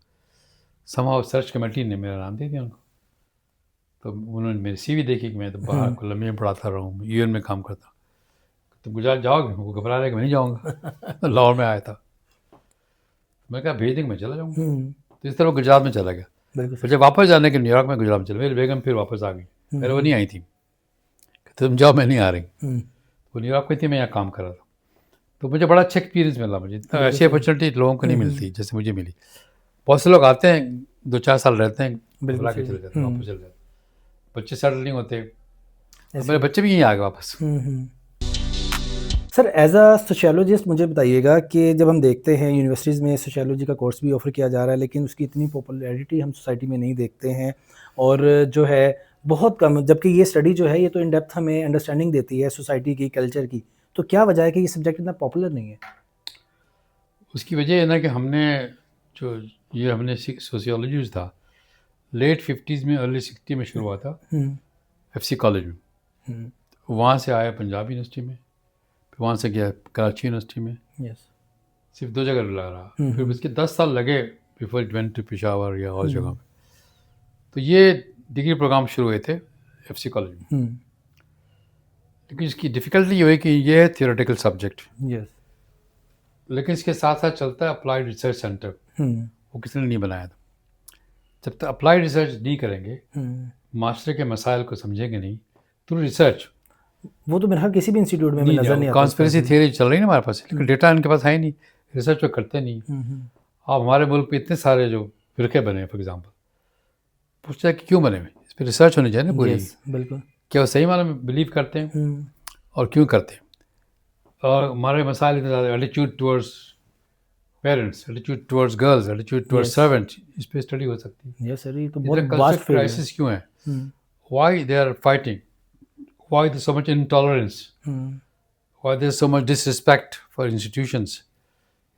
Speaker 2: سمہاؤ سرچ کمیٹی نے میرا نام دے دیا ان کو. تو انہوں نے میری CV دیکھی کہ میں تو باہر کولمبیا میں پڑھاتا رہا ہوں, UN میں کام کرتا ہوں. تم گجرات جاؤ گے؟ وہ گھبرا رہا ہے کہ میں نہیں جاؤں گا. لاہور میں آیا تھا. میں کہا بھیج دیں کہ میں چلا جاؤں گا. تو اس طرح وہ گجرات میں چلا گیا. پھر جب واپس جانے کے نیو یارک میں گجرات میں چلا, میری بیگم پھر واپس آ گئی. پہلے وہ نہیں آئی تھی, تم جاؤ میں نہیں آ رہی. وہ نیو یارک میں تھی, میں یہاں کام کر رہا تھا. تو مجھے بڑا اچھا ایکسپیرینس ملا. مجھے ایسی اپرچونیٹی لوگوں کو نہیں ملتی جیسے مجھے ملی. بہت سے لوگ آتے ہیں 2-4 سال رہتے ہیں, بلا کے چلے جاتے ہیں, واپس چلے جاتے ہیں. بچے سیٹل نہیں ہوتے. میرے بچے بھی یہیں آ گئے واپس.
Speaker 1: سر ایز اے سوشیولوجسٹ مجھے بتائیے گا کہ جب ہم دیکھتے ہیں یونیورسٹیز میں سوشیولوجی کا کورس بھی آفر کیا جا رہا ہے, لیکن اس کی اتنی پاپولیرٹی ہم سوسائٹی میں نہیں دیکھتے ہیں, اور جو ہے بہت کم, جبکہ یہ اسٹڈی جو ہے یہ تو ان ڈیپتھ ہمیں انڈرسٹینڈنگ دیتی ہے سوسائٹی کی, کلچر کی. تو کیا وجہ ہے کہ یہ سبجیکٹ اتنا پاپولر نہیں ہے؟
Speaker 2: اس کی وجہ ہے نا کہ ہم نے سوسیولوجی تھا لیٹ 50s میں, ارلی 60 میں شروع ہوا تھا FC کالج میں. وہاں سے آیا پنجاب یونیورسٹی میں, پھر وہاں سے گیا کراچی یونیورسٹی میں. صرف 2 جگہ لگا رہا. پھر اس کے 10 سال لگے before it went to Peshawar یا اور جگہ پہ. تو یہ ڈگری پروگرام شروع ہوئے تھے FC کالج میں. لیکن اس کی ڈفیکلٹی یہ ہوئی کہ یہ ہے تھیوریٹیکل سبجیکٹ, لیکن اس کے ساتھ ساتھ چلتا ہے اپلائیڈ ریسرچ سینٹر. وہ کسی نے نہیں بنایا تھا. جب تک اپلائیڈ ریسرچ نہیں کریں گے, معاشرے کے مسائل کو سمجھیں گے نہیں تھرو ریسرچ,
Speaker 1: وہ تو میرے خیال کسی بھی انسٹیٹیوٹ میں نظر نہیں آتا.
Speaker 2: کانسپریسی تھیوری چل رہی ہے نا ہمارے پاس, لیکن ڈیٹا ان کے پاس ہے ہی نہیں, ریسرچ وہ کرتے نہیں. اب ہمارے ملک پہ اتنے سارے جو فرقے بنے ہیں, فار ایگزامپل پوچھتا ہے کہ کیوں بنے ہوئے, اس پہ ریسرچ ہونی چاہیے نا پوری. بالکل, کیا وہ صحیح معنی میں بلیو کرتے ہیں اور کیوں کرتے ہیں. اور ہمارے مسائل اتنے زیادہ, attitude towards parents, attitude towards girls, attitude towards servant, اس پہ اسٹڈی ہو سکتی ہے.
Speaker 1: یس سر, یہ تو بہت واسٹ
Speaker 2: کرائسس کیوں ہے, why they are fighting, why there so much intolerance, why there so much disrespect for institutions.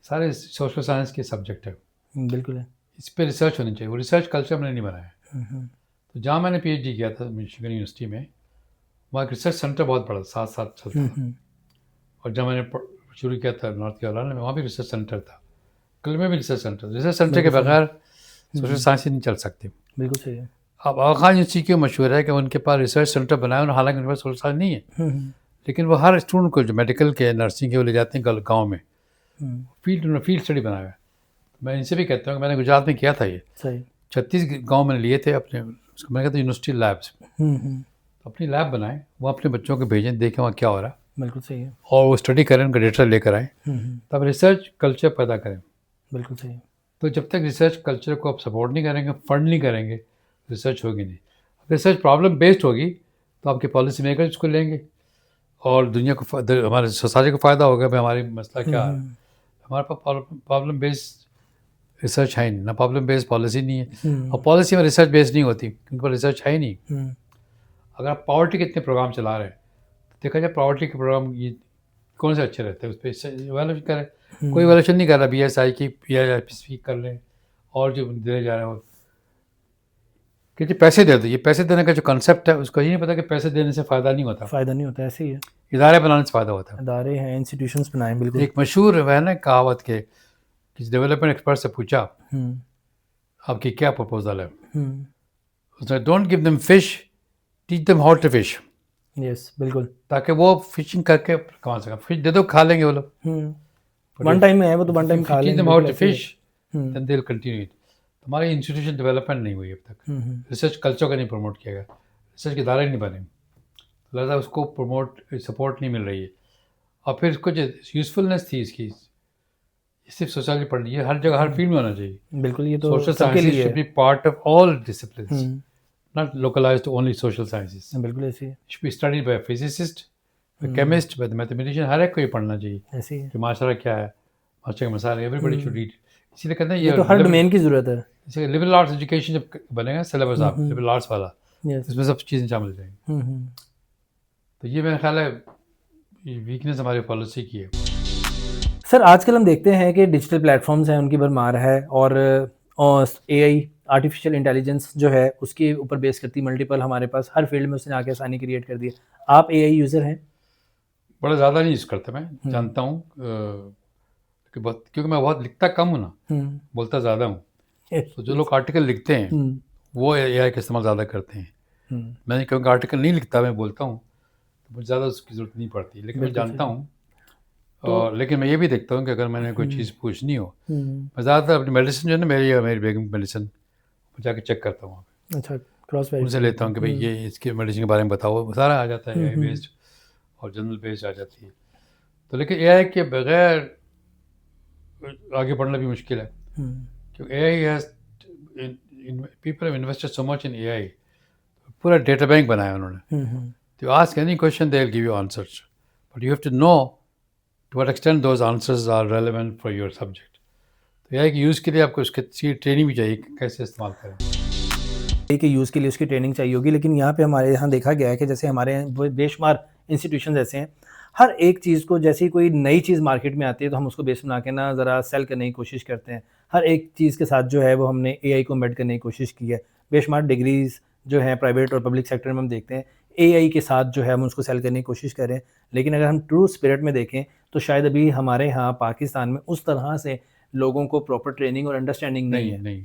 Speaker 2: سارے سوشل سائنس کے سبجیکٹ ہے.
Speaker 1: بالکل ہے,
Speaker 2: اس پہ ریسرچ ہونی چاہیے. وہ ریسرچ کلچر میں نے نہیں بنایا. تو جہاں میں نے PhD کیا تھا مشیگن یونیورسٹی میں, وہاں ایک ریسرچ سینٹر بہت بڑا 7 سال چلتا تھا. اور جب میں نے شروع کیا تھا نارتھ کیرولینا میں, وہاں بھی ریسرچ سینٹر تھا. کل میں بھی ریسرچ سینٹر کے بغیر سوشل سائنس ہی نہیں چل سکتی. بالکل صحیح ہے. اب آغا خان یونیورسٹی کیوں مشہور ہے کہ ان کے پاس ریسرچ سینٹر بنایا, اور حالانکہ ان کے پاس سوشل سائنس نہیں ہے, لیکن وہ ہر اسٹوڈنٹ کو جو میڈیکل کے, نرسنگ کے, وہ لے جاتے ہیں گاؤں میں, فیلڈ اسٹڈی بنایا ہوا ہے. میں ان سے بھی کہتا ہوں کہ میں نے گجرات میں کیا تھا, یہ 36 گاؤں میں نے لیے تھے اپنے, اس کو میں کہتا ہوں یونیورسٹی لیبس. اپنی لیب بنائیں, وہ اپنے بچوں کو بھیجیں, دیکھیں وہاں کیا ہو رہا ہے. بالکل صحیح ہے. اور وہ اسٹڈی کریں, ان کا ڈیٹا لے کر آئیں, تب ریسرچ کلچر پیدا کریں. بالکل صحیح. تو جب تک ریسرچ کلچر کو آپ سپورٹ نہیں کریں گے, فنڈ نہیں کریں گے, ریسرچ ہوگی نہیں. ریسرچ پرابلم بیسڈ ہوگی تو آپ کے پالیسی میکر اس کو لیں گے, اور دنیا کو, ہمارے سوسائٹی کو فائدہ ہوگا. بھائی ہماری مسئلہ کیا ہے, ہمارے پاس پرابلم بیسڈ ریسرچ ہے نہیں, نہ پرابلم بیسڈ پالیسی نہیں ہے. اور پالیسی میں ریسرچ بیسڈ نہیں ہوتی, ان پر ریسرچ ہے ہی نہیں. اگر آپ پاورٹی کے اتنے پروگرام چلا رہے ہیں, دیکھا جائے پاورٹی کے پروگرام یہ کون سے اچھے رہتے ہیں, اس پہ ایویلویشن کریں. کوئی ایویلویشن نہیں کر رہا, BSI کی, PSP کر لیں, اور جو دے جا رہے ہیں وہ کہ پیسے دے دو. یہ پیسے دینے کا جو کنسیپٹ ہے, اس کو یہ نہیں پتا کہ پیسے دینے سے فائدہ نہیں ہوتا. فائدہ نہیں ہوتا, ایسے ہی ہے. ادارے بنانے سے فائدہ ہوتا ہے. ادارے ہیں, انسٹیٹیوشنس بنائیں. بالکل. ایک مشہور ہے نا کہاوت کے, کسی ڈیولپمنٹ ایکسپرٹ سے پوچھا آپ کی کیا پرپوزل ہے, اس نے don't give them fish, teach them how to fish. Yes بالکل, تاکہ وہ فشنگ کر کے کما سکیں. فش دے دو, کھا لیں گے وہ لوگ, ون ٹائم میں ہے وہ, تو ون ٹائم کھا لیں گے. How to fish then they will continue it. ہماری انسٹیٹیوشن ڈیولپمنٹ نہیں ہوئی اب تک, ریسرچ کلچر کا نہیں پروموٹ کیا گیا, ریسرچ کے ادارے نہیں بنے, لہٰذا اس کو سپورٹ نہیں مل رہی ہے. اور پھر اس کو جو یوزفلنس تھی اس کی, صرف سوسائٹی پڑھنی ہے, ہر جگہ ہر فیلڈ میں ہونا چاہیے. بالکل, یہ تو social sciences should be part of all disciplines, not localized to only social sciences. بالکل ایسے ہی. It should be studied by a physicist, by a chemist, by the mathematician. ہر ایک کو یہ پڑھنا چاہیے. ایسے ہی کہ معاشرہ کیا ہے, معاشرے کے مسائل, everybody should read. اسی لیے کہتے ہیں یہ تو ہر ڈومین کی ضرورت ہے. اسی لیے لبرل آرٹس ایجوکیشن جب بنے گا سلیبس آپ لبرل آرٹس والا, اس میں سب چیزیں شامل ہو جائیں گی. تو یہ میرا خیال ہے یہ ویکنیس ہماری پالیسی کی ہے.
Speaker 1: سر آج کل ہم دیکھتے ہیں کہ ڈیجیٹل پلیٹ فارمز ہیں ان کی بھرمار ہے اور اے آئی آرٹیفیشیل انٹیلیجنس جو ہے اس کے اوپر بیس کرتی ملٹیپل ہمارے پاس ہر فیلڈ میں اس نے آ کے آسانی کریٹ کر دی ہے. آپ اے آئی یوزر ہیں؟
Speaker 2: بڑا زیادہ نہیں یوز کرتا میں جانتا ہوں کہ کیونکہ میں بہت لکھتا کم ہوں نا, بولتا زیادہ ہوں. تو جو لوگ آرٹیکل لکھتے ہیں وہ اے آئی کا استعمال زیادہ کرتے ہیں. میں کیونکہ آرٹیکل نہیں لکھتا, میں بولتا ہوں تو مجھے زیادہ اس کی ضرورت نہیں پڑتی, لیکن میں جانتا ہوں. اور لیکن میں یہ بھی دیکھتا ہوں کہ اگر میں نے کوئی چیز پوچھنی ہو, میں زیادہ تر اپنی میڈیسن جو ہے نا میری بیگم میڈیسن جا کے چیک کرتا ہوں وہاں پہ.
Speaker 1: اچھا, کراس
Speaker 2: ان سے لیتا ہوں کہ بھائی یہ اس کے میڈیسن کے بارے میں بتاؤ, سارا آ جاتا ہے اے آئی بیسڈ اور جنرل بیسڈ آ جاتی ہے. تو لیکن اے آئی کے بغیر آگے بڑھنا بھی مشکل ہے, کیونکہ A I has people have invested so much in A I. پورا ڈیٹا بینک بنایا انہوں نے. تو ask any question they will give you answers, but you have to know to what extent those answers are relevant for your subject. تو اے آئی کے یوز کے لیے آپ کو اس کی ٹریننگ بھی چاہیے کہ کیسے استعمال کریں.
Speaker 1: کے یوز کے لیے اس کی ٹریننگ چاہیے ہوگی, لیکن یہاں پہ ہمارے یہاں دیکھا گیا ہے کہ جیسے ہمارے بے شمار انسٹیٹیوشنز ایسے ہیں, ہر ایک چیز کو جیسے ہی کوئی نئی چیز مارکیٹ میں آتی ہے تو ہم اس کو بیس بنا کے نا ذرا سیل کرنے کی کوشش کرتے ہیں. ہر ایک چیز کے ساتھ جو ہے وہ ہم نے اے آئی کو ایمبیڈ کرنے کی کوشش کی ہے. بے شمار ڈگریز جو ہیں پرائیویٹ اور پبلک سیکٹر میں ہم دیکھتے ہیں اے آئی کے ساتھ جو ہے ہم اس کو سیل کرنے کی کوشش کر رہے ہیں. لیکن اگر ہم ٹرو اسپرٹ میں دیکھیں تو شاید ابھی ہمارے ہاں پاکستان میں اس طرح سے لوگوں کو پراپر ٹریننگ اور انڈرسٹینڈنگ نہیں ہے.
Speaker 2: نہیں,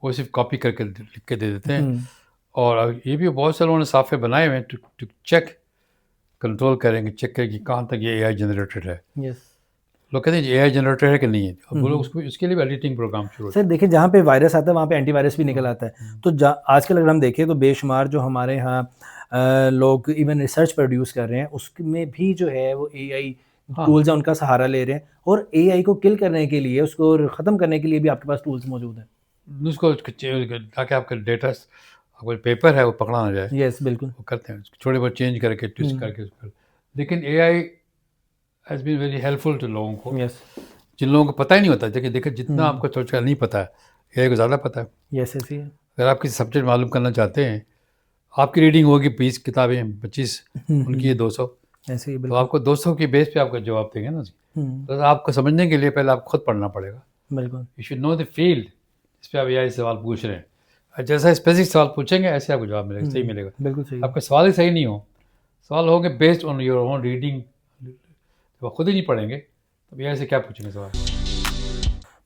Speaker 2: وہ صرف کاپی کر کے لکھ کے دے دیتے ہیں. اور یہ بھی بہت سے لوگوں نے صافے بنائے ہوئے ہیں ٹو چیک, کنٹرول کریں گے, چیک کریں کہ کہاں تک یہ اے آئی جنریٹڈ ہے. لوگ کہتے ہیں اے آئی جنریٹڈ ہے کہ نہیں ہے, اب وہ لوگ اس کے لیے بھی ایڈیٹنگ پروگرام شروع
Speaker 1: سر دیکھیں جہاں پہ وائرس آتا ہے وہاں پہ اینٹی وائرس بھی نکل آتا ہے. تو آج کل اگر ہم دیکھیں تو بے شمار جو ہمارے ہاں لوگ ایون ریسرچ پروڈیوس کر رہے ہیں اس میں بھی جو ہے وہ اے آئی ٹولز ہیں ان کا سہارا لے رہے ہیں, اور اے آئی کو کل کرنے کے لیے, اس کو ختم کرنے کے لیے بھی آپ کے پاس ٹولز موجود ہیں.
Speaker 2: اس کو تاکہ آپ کا ڈیٹا آپ کا پیپر ہے وہ پکڑا نہ جائے.
Speaker 1: یس بالکل,
Speaker 2: وہ کرتے ہیں چھوٹے بہت چینج کر کے ٹوسٹ کر کے. لیکن A I has been very helpful to لوگوں کو, جن لوگوں کو پتہ ہی نہیں ہوتا. دیکھیں جتنا آپ کو سوچ کر نہیں پتہ ہے اے آئی کو زیادہ پتہ ہے.
Speaker 1: یس ایسی ہے.
Speaker 2: اگر آپ کسی سبجیکٹ معلوم کرنا چاہتے ہیں, آپ کی ریڈنگ ہوگی 20 کتابیں 25, ان کی 200,
Speaker 1: ایسے ہی
Speaker 2: تو آپ کو 200 کی بیس پہ آپ کا جواب دیں گے نا. تو آپ کو سمجھنے کے لیے پہلے آپ خود پڑھنا پڑے گا.
Speaker 1: بالکل,
Speaker 2: you should know the field جس پہ آپ اے آئی سوال پوچھ رہے ہیں. جیسا اسپیسیفک سوال پوچھیں گے ایسے آپ کو جواب ملے گا, صحیح ملے گا.
Speaker 1: بالکل صحیح.
Speaker 2: آپ کا سوال ہی صحیح نہیں ہو, سوال ہوں گے based on your own reading, جب آپ خود ہی نہیں پڑھیں گے تو اے آئی سے کیا پوچھیں گے سوال.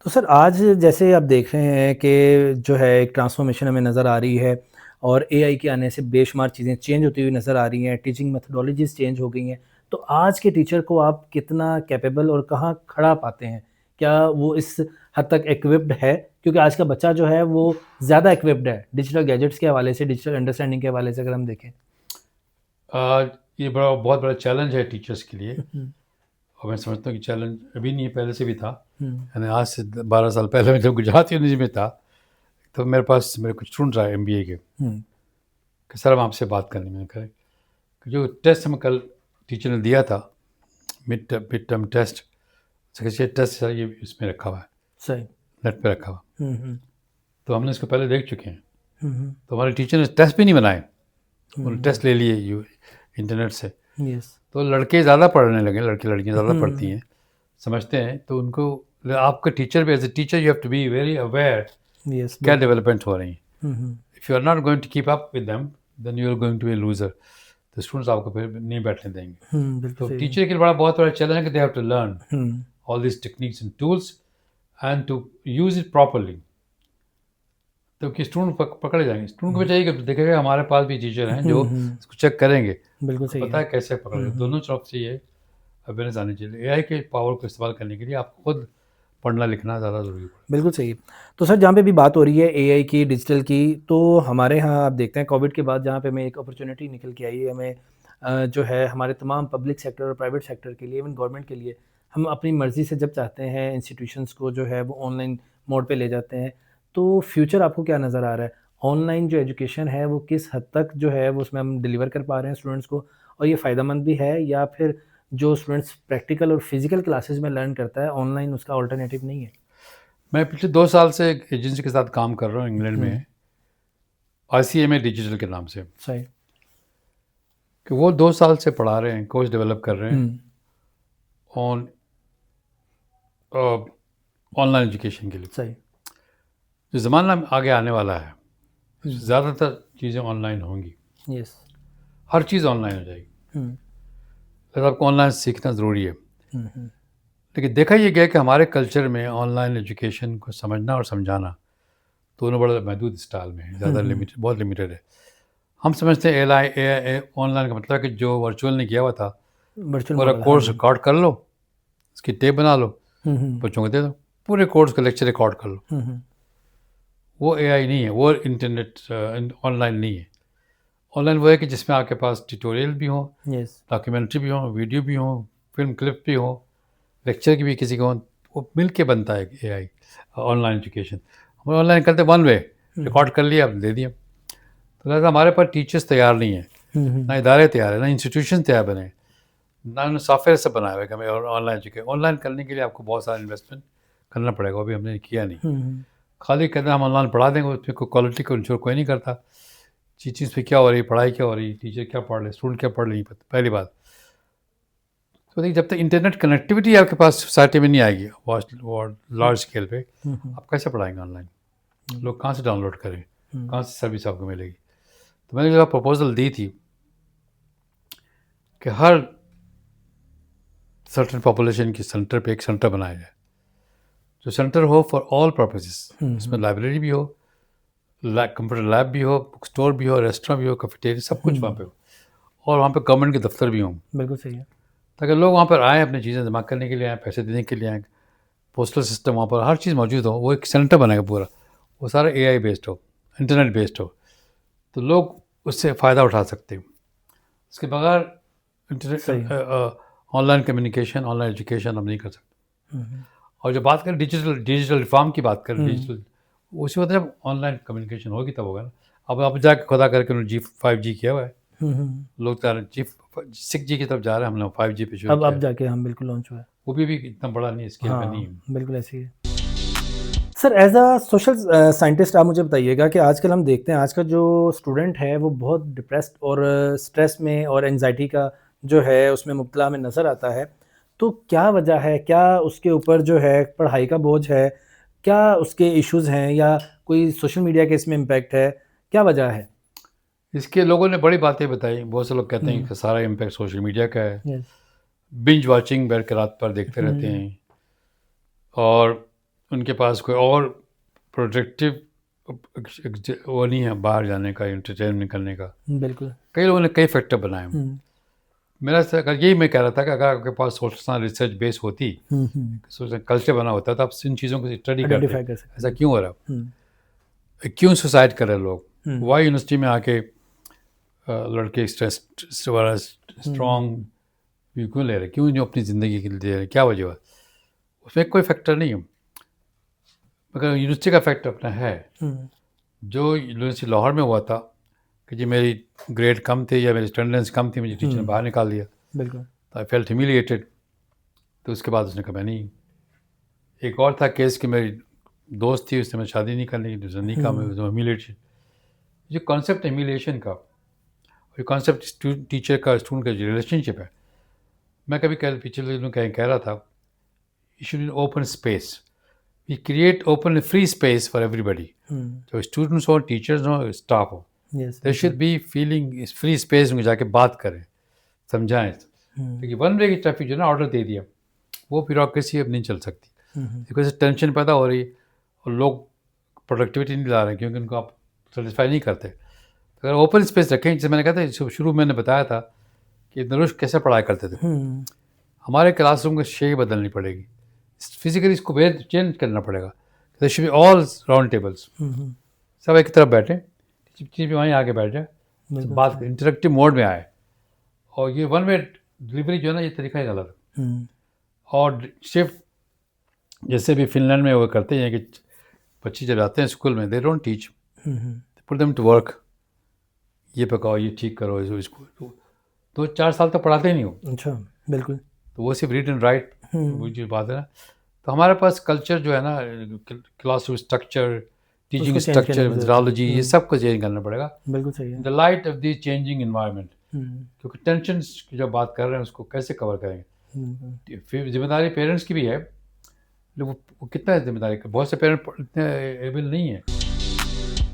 Speaker 1: تو سر آج جیسے آپ دیکھ رہے ہیں کہ جو ہے ایک ٹرانسفارمیشن ہمیں نظر آ رہی ہے, اور اے آئی کے آنے سے بے شمار چیزیں چینج ہوتی ہوئی نظر آ رہی ہیں, ٹیچنگ میتھڈالوجیز چینج ہو گئی ہیں. تو آج کے ٹیچر کو آپ کتنا کیپیبل اور کہاں کھڑا پاتے ہیں؟ کیا وہ اس حد تک ایکوپڈ ہے؟ کیونکہ آج کا بچہ جو ہے وہ زیادہ ایکوپڈ ہے ڈیجیٹل گیجٹس کے حوالے سے, ڈیجیٹل انڈرسٹینڈنگ کے حوالے سے اگر ہم دیکھیں.
Speaker 2: یہ بہت بڑا چیلنج ہے ٹیچرس کے لیے, اور میں سمجھتا ہوں کہ چیلنج ابھی نہیں ہے, پہلے سے بھی تھا. یعنی آج سے 12 سال پہلے میں جب گجرات یونیورسٹی میں تھا تو میرے کچھ اسٹوڈنٹس آئے MBA کے کہ سر ہم آپ سے بات کرنے میں کریں کہ جو ٹیسٹ ہم کل ٹیچر نے دیا تھا مڈ ٹرم ٹیسٹ, ٹیسٹ سر یہ اس میں رکھا ہوا ہے,
Speaker 1: صحیح
Speaker 2: نیٹ پہ رکھا ہوا, تو ہم نے اس کو پہلے دیکھ چکے ہیں. تو ہمارے ٹیچر نے ٹیسٹ بھی نہیں بنائے, انہوں نے ٹیسٹ لے لیے انٹرنیٹ سے. تو لڑکے زیادہ پڑھنے لگے, لڑکیاں زیادہ پڑھتی ہیں, سمجھتے ہیں. تو ان کو آپ کا ٹیچر بھی as a teacher you have to be very aware کیا ڈیولپمنٹ ہو رہی ہیں. If you are not going to keep up with them then you are going to be a loser. تو اسٹوڈنٹس آپ کو پھر نہیں بیٹھنے دیں گے. تو ٹیچر کے لیے بہت بڑا چیلنج ہے کہ they have to learn all these techniques and tools and to use it properly. تو کہ اسٹوڈنٹ پکڑے جائیں گے. اسٹوڈنٹ کو بھی چاہیے کہ دیکھے گا ہمارے پاس بھی ٹیچر ہیں جو اس کو چیک کریں گے, پتہ ہے کیسے پکڑے. دونوں طرف سے یہ اویئرنیس آنی چاہیے. اے آئی کے پاور کو استعمال کرنے کے لیے آپ خود پڑھنا لکھنا زیادہ ضروری ہے.
Speaker 1: بالکل صحیح. تو سر جہاں پہ بھی بات ہو رہی ہے اے آئی کی, ڈیجیٹل کی, تو ہمارے ہاں آپ دیکھتے ہیں کووڈ کے بعد جہاں پہ ہمیں ایک اپرچونیٹی نکل کے آئی ہے, ہمیں جو ہے ہمارے تمام پبلک سیکٹر اور پرائیویٹ سیکٹر کے لیے, ایون گورنمنٹ کے لیے, ہم اپنی مرضی سے جب چاہتے ہیں انسٹیٹیوشنس کو جو ہے وہ آن لائن موڈ پہ لے جاتے ہیں. تو فیوچر آپ کو کیا نظر آ رہا ہے؟ آن لائن جو ایجوکیشن ہے وہ کس حد تک جو ہے وہ اس میں ہم ڈیلیور کر پا رہے ہیں اسٹوڈنٹس کو, اور یہ فائدہ مند بھی ہے, یا پھر جو اسٹوڈنٹس پریکٹیکل اور فزیکل کلاسز میں لرن کرتا ہے آن لائن اس کا آلٹرنیٹیو نہیں ہے؟
Speaker 2: میں پچھلے 2 سال سے ایک ایجنسی کے ساتھ کام کر رہا ہوں انگلینڈ میں, ICMA ڈیجیٹل کے نام سے.
Speaker 1: صحیح.
Speaker 2: کہ وہ 2 سال سے پڑھا رہے ہیں, کورس ڈیولپ کر رہے ہیں, آن آن لائن ایجوکیشن کے لیے.
Speaker 1: صحیح.
Speaker 2: جو زمانہ آگے آنے والا ہے زیادہ تر چیزیں آن لائن ہوں گی.
Speaker 1: یس.
Speaker 2: ہر چیز آن لائن ہو جائے گی. لہٰذا آپ کو آن لائن سیکھنا ضروری ہے. لیکن دیکھا یہ گیا کہ ہمارے کلچر میں آن لائن ایجوکیشن کو سمجھنا اور سمجھانا دونوں بڑا محدود اسٹائل میں ہے. زیادہ لمیٹڈ، بہت لمیٹڈ ہے. ہم سمجھتے ہیں آن لائن کا مطلب کہ جو ورچوئل نے کیا ہوا تھا پورا کورس ریکارڈ کر لو، اس کی ٹیپ بنا لو، بچوں کو دے دو، پورے کورس کا لیکچر ریکارڈ کر لو. وہ اے آئی نہیں ہے، وہ انٹرنیٹ آن لائن نہیں ہے. آن لائن وہ ہے کہ جس میں آپ کے پاس ٹیوٹوریل بھی ہوں، ڈاکیومنٹری بھی ہوں، ویڈیو بھی ہوں، فلم کلپ بھی ہوں، لیکچر کی بھی کسی کو، وہ مل کے بنتا ہے اے آئی آن لائن ایجوکیشن. ہم آن لائن کرتے ون وے، ریکارڈ کر لیا، دے دیا. تو لہٰذا ہمارے پاس ٹیچرس تیار نہیں ہیں، نہ ادارے تیار ہیں، نہ انسٹیٹیوشن تیار بنے ہیں، نہ انہوں نے سافٹ ویئر سے بنایا ہوا ہے کہ ہمیں on line education. On line کرنے کے لیے آپ کو بہت سارا انویسٹمنٹ کرنا پڑے گا، وہ بھی ہم نے کیا نہیں. خالی کہتے ہیں ہم آن لائن پڑھا دیں گے، اس میں کوئی کوالٹی کو انشور کوئی نہیں کرتا. چیز پہ کیا ہو رہی ہے، پڑھائی کیا ہو رہی ہے، ٹیچر کیا پڑھ رہے، اسٹوڈنٹ کیا پڑھ رہی ہے، پہلی بات. تو دیکھیے جب تک انٹرنیٹ کنیکٹیوٹی آپ کے پاس سوسائٹی میں نہیں آئے گی لارج اسکیل پہ، آپ کیسے پڑھائیں گے آن لائن؟ لوگ کہاں سے ڈاؤن لوڈ کریں، کہاں سے سروس آپ کو ملے گی؟ تو میں نے ایک پروپوزل دی تھی کہ ہر سرٹن پاپولیشن کی سینٹر پہ ایک سینٹر بنایا جائے، جو سینٹر ہو فار آل پرپزز. اس میں لائبریری بھی ہو، کمپیوٹر لیب بھی ہو، بک اسٹور بھی ہو، ریسٹوراں بھی ہو، کیفیٹیریا، سب کچھ وہاں پہ ہو، اور وہاں پہ گورنمنٹ کے دفتر بھی ہوں.
Speaker 1: بالکل صحیح ہے.
Speaker 2: تاکہ لوگ وہاں پر آئیں، اپنی چیزیں جمع کرنے کے لیے آئیں، پیسے دینے کے لیے آئیں. پوسٹل سسٹم وہاں پر ہر چیز موجود ہو. وہ ایک سینٹر بنے گا پورا، وہ سارا اے آئی بیسڈ ہو، انٹرنیٹ بیسڈ ہو، تو لوگ اس سے فائدہ اٹھا سکتے ہیں. اس کے بغیر on line communication, on line education ہم نہیں کر سکتے. اور جب بات کریں ڈیجیٹل ریفارم کی بات کریں، ڈیجیٹل اسی وقت جب آن لائن کمیونیکیشن ہوگی تب ہوگا نا. اب جا کے خدا کر کے انہوں نے 5G کیا ہوا ہے، لوگ چاہ رہے ہیں 6G کی طرف جا رہے ہیں، ہم نے 5G پہ شروع کیا.
Speaker 1: اب جا کے ہم بالکل لانچ ہوا ہے.
Speaker 2: وہ بھی اتنا بڑا نہیں، اسکیل پہ نہیں ہے.
Speaker 1: بالکل ایسی ہے. سر ایز اے سوشل سائنٹسٹ آپ مجھے بتائیے گا کہ آج کل ہم دیکھتے ہیں آج کا جو اسٹوڈنٹ ہے وہ بہت ڈپریسڈ اور اسٹریس میں اور انزائٹی کا جو ہے اس میں مبتلا میں نظر آتا ہے. تو کیا وجہ ہے؟ کیا اس کے اوپر جو ہے پڑھائی کا بوجھ ہے؟ کیا اس کے ایشوز ہیں یا کوئی سوشل میڈیا کے اس میں امپیکٹ ہے؟ کیا وجہ ہے؟
Speaker 2: اس کے لوگوں نے بڑی باتیں بتائی. بہت سے لوگ کہتے ہیں کہ سارا امپیکٹ سوشل میڈیا کا ہے. بنج واچنگ بیٹھ کے رات پر دیکھتے رہتے ہیں، اور ان کے پاس کوئی اور پروڈکٹیو وہ نہیں ہے باہر جانے کا، انٹرٹینمنٹ کرنے کا.
Speaker 1: بالکل.
Speaker 2: کئی لوگوں نے کئی فیکٹر بنائے. میرا یہی میں کہہ رہا تھا کہ اگر آپ کے پاس سوشل ریسرچ بیس ہوتی، کلچر بنا ہوتا تو آپ ان چیزوں کو اسٹڈی کرتے ایسا کیوں ہو رہا ہے، کیوں سوسائڈ کر رہے لوگ، وائی یونیورسٹی میں آ کے لڑکے اسٹرانگ ویو کیوں لے رہے، کیوں جو اپنی زندگی کے لیے دے رہے، کیا وجہ ہے؟ اس میں کوئی فیکٹر نہیں ہے، مگر یونیورسٹی کا فیکٹر اپنا ہے. جو یونیورسٹی لاہور میں ہوا تھا کہ جی میری گریڈ کم تھی یا میری اٹینڈنس کم تھی، مجھے ٹیچر نے باہر نکال دیا.
Speaker 1: بالکل.
Speaker 2: I felt humiliated. تو اس کے بعد اس نے کہا میں نہیں. ایک اور تھا کیس کہ میری دوست تھی، اس نے میں شادی نہیں کرنے کی، دوسرا نہیں کہا، میں ہیومیلیٹڈ. جو کانسیپٹ ہیومیلیشن کا، اور کانسیپٹ ٹیچر کا اسٹوڈنٹ کا جو ریلیشن شپ ہے، میں کبھی پچھلے دنوں کہیں کہہ رہا تھا you should in open space, we create open free space for everybody. جو اسٹوڈنٹس ہوں، ٹیچرز ہوں، اسٹاف ہو، they should be feeling free space میں جا کے بات کریں، سمجھائیں. کیونکہ ون وے کی ٹریفک جو نا آرڈر دے دیا، وہ بیوروکریسی اب نہیں چل سکتی، کیونکہ ٹینشن پیدا ہو رہی ہے اور لوگ پروڈکٹیوٹی نہیں لا رہے کیونکہ ان کو آپ سیٹسفائی نہیں کرتے. اگر اوپن اسپیس رکھیں، جیسے میں نے کہا تھا شروع میں نے بتایا تھا کہ نروش کیسے پڑھائی کرتے تھے، ہمارے کلاس روم کی شیپ بدلنی پڑے گی، فزیکلی اس کو چینج کرنا پڑے گا. There should be all round tables, سب ایک طرف بیٹھیں، ٹیچر بھی وہیں آگے بیٹھ جائے، بات انٹریکٹیو موڈ میں آئے. اور یہ ون وے ڈلیوری جو ہے نا، یہ طریقہ ہی غلط ہے. اور شفٹ جیسے بھی فن لینڈ میں وہ کرتے ہیں کہ بچے جب آتے ہیں اسکول میں، they don't teach, put them to work, یہ پکاؤ، یہ ٹھیک کرو، اس کو 2-4 سال تک پڑھاتے ہی نہیں ہو.
Speaker 1: اچھا. بالکل.
Speaker 2: تو وہ صرف ریڈ اینڈ رائٹ، وہ جو بات ہے نا. تو ہمارے پاس کلچر جو ہے نا، class room structure, teaching structure, methodology, یہ سب کو چینج کرنا پڑے گا.
Speaker 1: بالکل صحیح ہے.
Speaker 2: The light of the changing environment, کیونکہ ٹینشنس کی جو بات کر رہے ہیں اس کو کیسے کور کریں گے. ذمہ داری پیرنٹس کی بھی ہے، لیکن وہ کتنا ہے ذمہ داری کا، بہت سے پیرنٹ اتنے ایبل نہیں ہیں.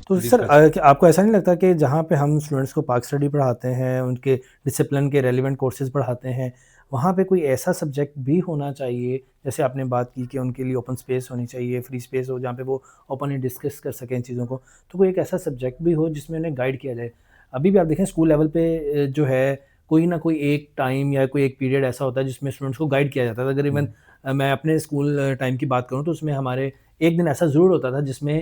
Speaker 1: تو سر آپ کو ایسا نہیں لگتا کہ جہاں پہ ہم اسٹوڈنٹس کو پاک اسٹڈی پڑھاتے ہیں، ان کے ڈسپلن کے ریلیونٹ کورسز پڑھاتے ہیں، وہاں پہ کوئی ایسا سبجیکٹ بھی ہونا چاہیے، جیسے آپ نے بات کی کہ ان کے لیے اوپن اسپیس ہونی چاہیے، فری اسپیس ہو جہاں پہ وہ اوپنلی ڈسکس کر سکیں ان چیزوں کو، تو کوئی ایک ایسا سبجیکٹ بھی ہو جس میں انہیں گائیڈ کیا جائے. ابھی بھی آپ دیکھیں اسکول لیول پہ جو ہے کوئی نہ کوئی ایک ٹائم یا کوئی ایک پیریڈ ایسا ہوتا ہے جس میں اسٹوڈنٹس کو گائیڈ کیا جاتا تھا. اگر ایون میں اپنے اسکول ٹائم کی بات کروں تو اس میں ہمارے ایک دن ایسا ضرور ہوتا تھا جس میں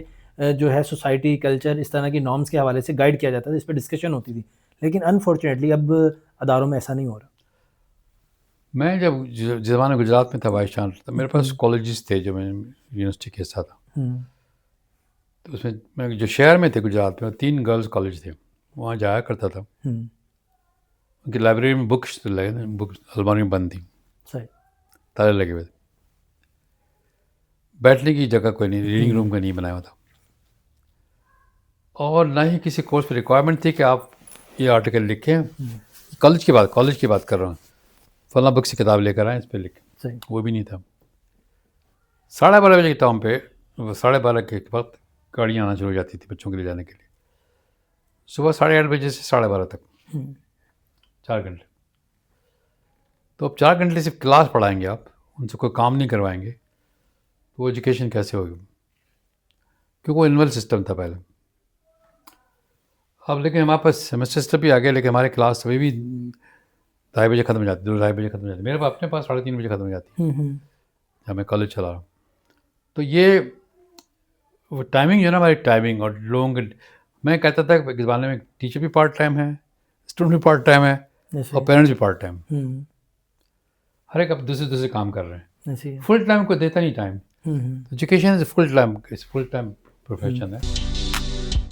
Speaker 1: جو ہے سوسائٹی، کلچر، اس طرح کی نارمس کے حوالے سے گائیڈ کیا جاتا تھا، اس پہ ڈسکشن ہوتی تھی. لیکن انفارچونیٹلی اب اداروں میں ایسا نہیں ہو رہا.
Speaker 2: میں جب زمانے گجرات میں تھا وائس چانسلر تھا، میرے پاس کالجز تھے جو میں یونیورسٹی کے حصہ تھا. تو اس میں جو شہر میں تھے گجرات میں 3 گرلز کالج تھے، وہاں جایا کرتا تھا. ان کی لائبریری میں بکس لگے، بکس الماری میں بند تھیں،
Speaker 1: صحیح.
Speaker 2: تالے لگے ہوئے تھے. بیٹھنے کی جگہ کوئی نہیں، ریڈنگ روم کا نہیں بنایا ہوا تھا. اور نہ ہی کسی کورس پہ ریکوائرمنٹ تھی کہ آپ یہ آرٹیکل لکھیں. کالج کی بات کر رہا ہوں، فلاں بک سے کتاب لے کر آئیں، اس پہ لکھیں.
Speaker 1: صحیح.
Speaker 2: وہ بھی نہیں تھا. 12:30 بجے کے ٹائم پہ 12:30 کے وقت گاڑیاں آنا شروع ہو جاتی تھی بچوں کے لے جانے کے لیے، صبح 8:30 بجے سے 12:30 تک 4 گھنٹے. تو اب 4 گھنٹے صرف کلاس پڑھائیں گے، آپ ان سے کوئی کام نہیں کروائیں گے، تو وہ ایجوکیشن کیسے ہوگی؟ کیونکہ وہ انول سسٹم تھا پہلے. اب لیکن ہمارے پاس سیمسٹر سسٹم بھی آ گیا، لیکن ہمارے کلاس ابھی بھی 2:30 بجے ختم ہو جاتی، 2-2:30 بجے ختم ہو جاتی. میرے پاس اپنے پاس 3:30 بجے ختم ہو جاتی جب میں کالج چلا رہا ہوں. تو یہ وہ ٹائمنگ جو ہے نا ہماری ٹائمنگ، اور لوگوں کے، میں کہتا تھا کہ اس زمانے میں ٹیچر بھی پارٹ ٹائم ہے، اسٹوڈنٹ بھی پارٹ ٹائم ہے، اور پیرنٹس بھی پارٹ ٹائم. ہر ایک اب دوسرے کام کر رہے ہیں. فل ٹائم کو دیتا نہیں time. Education is full time profession ہے.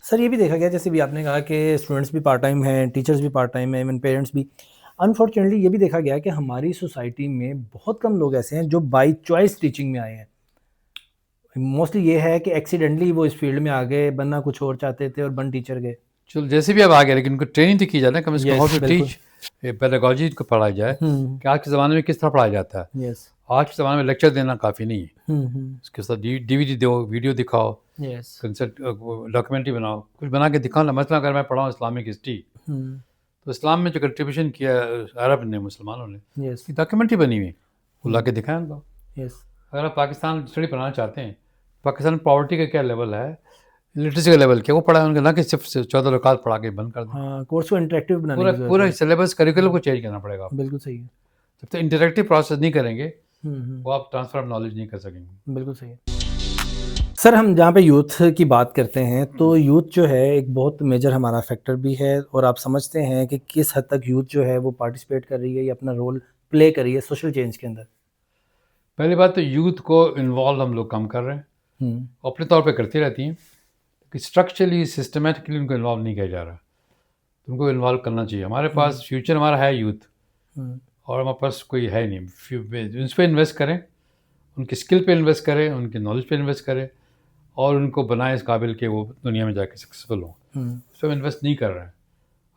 Speaker 1: سر یہ بھی دیکھا گیا، جیسے بھی آپ نے کہا کہ اسٹوڈنٹس بھی پارٹ ٹائم ہیں، ٹیچرس بھی پارٹ ٹائم ہیں، ایون پیرنٹس بھی. انفارچونیٹلی یہ بھی دیکھا گیا کہ ہماری سوسائٹی میں بہت کم لوگ ایسے ہیں جو بائی چوائس ٹیچنگ میں آئے ہیں. موسٹلی یہ ہے کہ ایکسیڈنٹلی وہ اس فیلڈ میں آ گئے، بننا کچھ اور چاہتے تھے اور بن ٹیچر گئے.
Speaker 2: چلو جیسے بھی اب آ گیا، لیکن ان کو ٹریننگ تو کی جائے نا، کم از کم ہاؤ ٹو ٹیچ، پیڈاگوجی کو پڑھائی جائے کہ آج کے زمانے میں کس طرح پڑھایا جاتا ہے. آج کے زمانے میں لیکچر دینا کافی نہیں ہے، اس کے ساتھ ڈی وی ڈی دو، ویڈیو دکھاؤ، کنسرٹ ڈاکیومنٹری بناؤ، کچھ بنا کے دکھاؤ نا. مثلا اگر میں پڑھاؤں اسلامک ہسٹری، تو اسلام میں جو کنٹریبیوشن کیا عرب نے، مسلمانوں نے، ڈاکیومنٹری بنی ہوئی، وہ لا کے دکھائیں ان کو. اگر آپ پاکستان اسٹڈی پڑھانا چاہتے ہیں، پاکستان میں پاورٹی کا کیا لیول ہے، لٹریسی کا لیول کیا، وہ پڑھا ہے ان کا، نہ کہ صرف 14 رکعت پڑھا کے بند کر دیں.
Speaker 1: کورس کو انٹریکٹیو بنانے کی
Speaker 2: پورا سلیبس کریکولم کو چینج کرنا پڑے گا.
Speaker 1: بالکل صحیح ہے.
Speaker 2: جب تک انٹریکٹیو پروسیس نہیں کریں گے وہ آپ ٹرانسفر آف نالج نہیں کر سکیں گے.
Speaker 1: بالکل صحیح ہے. سر ہم جہاں پہ یوتھ کی بات کرتے ہیں تو یوتھ جو ہے ایک بہت میجر ہمارا فیکٹر بھی ہے، اور آپ سمجھتے ہیں کہ کس حد تک یوتھ جو ہے وہ پارٹیسپیٹ کر رہی ہے یا اپنا رول پلے کر رہی ہے سوشل چینج کے اندر؟
Speaker 2: پہلی بات تو یوتھ کو انوالو ہم لوگ کم کر رہے ہیں، اپنے طور پہ کرتی رہتی ہیں، کہ اسٹرکچرلی سسٹمیٹکلی ان کو انوالو نہیں کیا جا رہا. ان کو انوالو کرنا چاہیے. ہمارے پاس فیوچر ہمارا ہے یوتھ، اور ہمارے پاس کوئی ہے نہیں. اس پہ انویسٹ کریں، ان کی اسکل پہ انویسٹ کریں، ان کی نالج پہ انویسٹ کریں، اور ان کو بنائیں اس قابل کہ وہ دنیا میں جا کے سکسیزفل ہوں. اس پہ ہم انویسٹ نہیں کر رہے ہیں.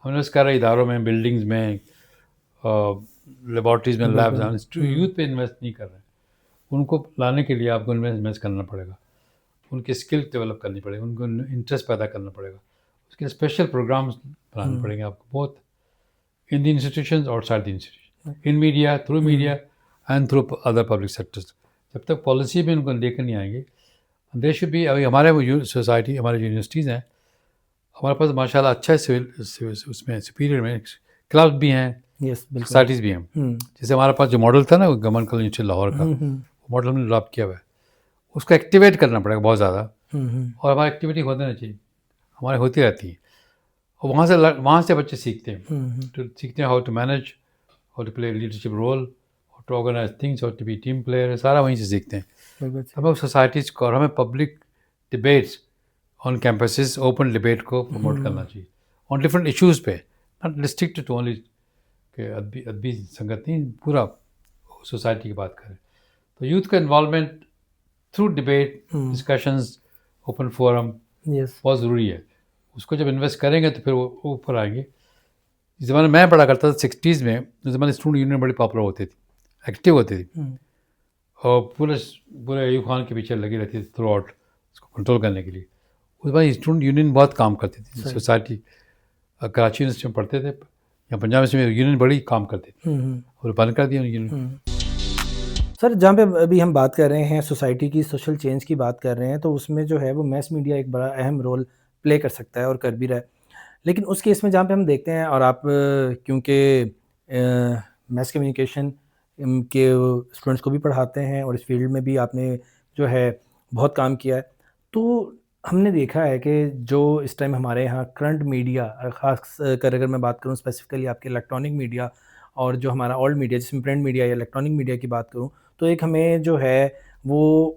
Speaker 2: ہم انویسٹ کر رہے ہیں اداروں میں، بلڈنگز میں، لیبارٹریز میں، لیبز. یوتھ پہ انویسٹ نہیں کر رہے ہیں. ان کو لانے کے لیے آپ کو انویسٹ کرنا پڑے گا، ان کی اسکل ڈیولپ کرنی پڑے گی، ان کو انٹرسٹ پیدا کرنا پڑے گا. اس کے اسپیشل پروگرامس بنانے پڑیں گے آپ کو، بہت in the institutions, outside the institution, in media, through media and through other public sectors. جب تک پالیسی میں ان کو لے کر نہیں آئیں گے، دیر شوڈ بی. ابھی ہمارے سوسائٹی، ہمارے جو یونیورسٹیز ہیں، ہمارے پاس ماشاء اللہ اچھا اس میں سپیریئر میں کلب بھی ہیں، سوسائٹیز بھی ہیں. جیسے ہمارے پاس جو ماڈل تھا نا گورنمنٹ کالج یونیورسٹی لاہور کا، وہ ماڈل ہم نے ڈراپ کیا ہوا ہے. اس کو ایکٹیویٹ کرنا پڑے گا بہت زیادہ، اور ہماری ایکٹیویٹی ہوتی رہنا چاہیے، ہماری ہوتی رہتی ہے. اور وہاں سے بچے سیکھتے ہیں how to manage, how to play leadership role, how to organise things, how to be team player, سارا وہیں سے سیکھتے ہیں. ہمیں سوسائٹیز کو، اور ہمیں پبلک ڈبیٹس آن کیمپسز، اوپن ڈبیٹ کو پروموٹ کرنا چاہیے آن ڈفرنٹ ایشوز پہ، ناٹ ریسٹرکٹڈ ٹو اونلی کہ ادبی سنگت نہیں، پورا سوسائٹی کی بات کریں. تو یوتھ کا involvement through debate, discussions, open forum بہت ضروری ہے. اس کو جب انویسٹ کریں گے تو پھر وہ اوپر آئیں گے. اس زمانے میں پڑھا کرتا تھا 60s میں، اس زمانے اسٹوڈنٹ یونین بڑی پاپولر ہوتی تھی. ایکٹیو ہوتی تھی اور پورے ایوب خان کے پیچھے لگی رہتی تھی تھرو آؤٹ اس کو کنٹرول کرنے کے لیے. اس بعد اسٹوڈنٹ یونین بہت کام کرتی تھی سوسائٹی. کراچی یونیورسٹی میں پڑھتے تھے یا پنجاب یونیورسٹی میں یونین بڑی کام کرتی تھی اور بند کر دیا یونین.
Speaker 1: سر جہاں پہ ابھی ہم بات کر رہے ہیں سوسائٹی کی سوشل چینج کی بات کر رہے ہیں تو اس میں جو ہے وہ میس میڈیا ایک بڑا اہم رول پلے کر سکتا ہے اور کر بھی رہا ہے. لیکن اس کیس میں جہاں پہ ہم دیکھتے ہیں اور آپ کیونکہ میس کمیونیکیشن کے اسٹوڈنٹس کو بھی پڑھاتے ہیں اور اس فیلڈ میں بھی آپ نے جو ہے بہت کام کیا ہے, تو ہم نے دیکھا ہے کہ جو اس ٹائم ہمارے یہاں کرنٹ میڈیا, خاص کر اگر میں بات کروں اسپیسیفکلی آپ کے الیکٹرانک میڈیا اور جو ہمارا اولڈ میڈیا جس میں پرنٹ میڈیا یا الیکٹرانک میڈیا کی بات کروں, تو ایک ہمیں جو ہے وہ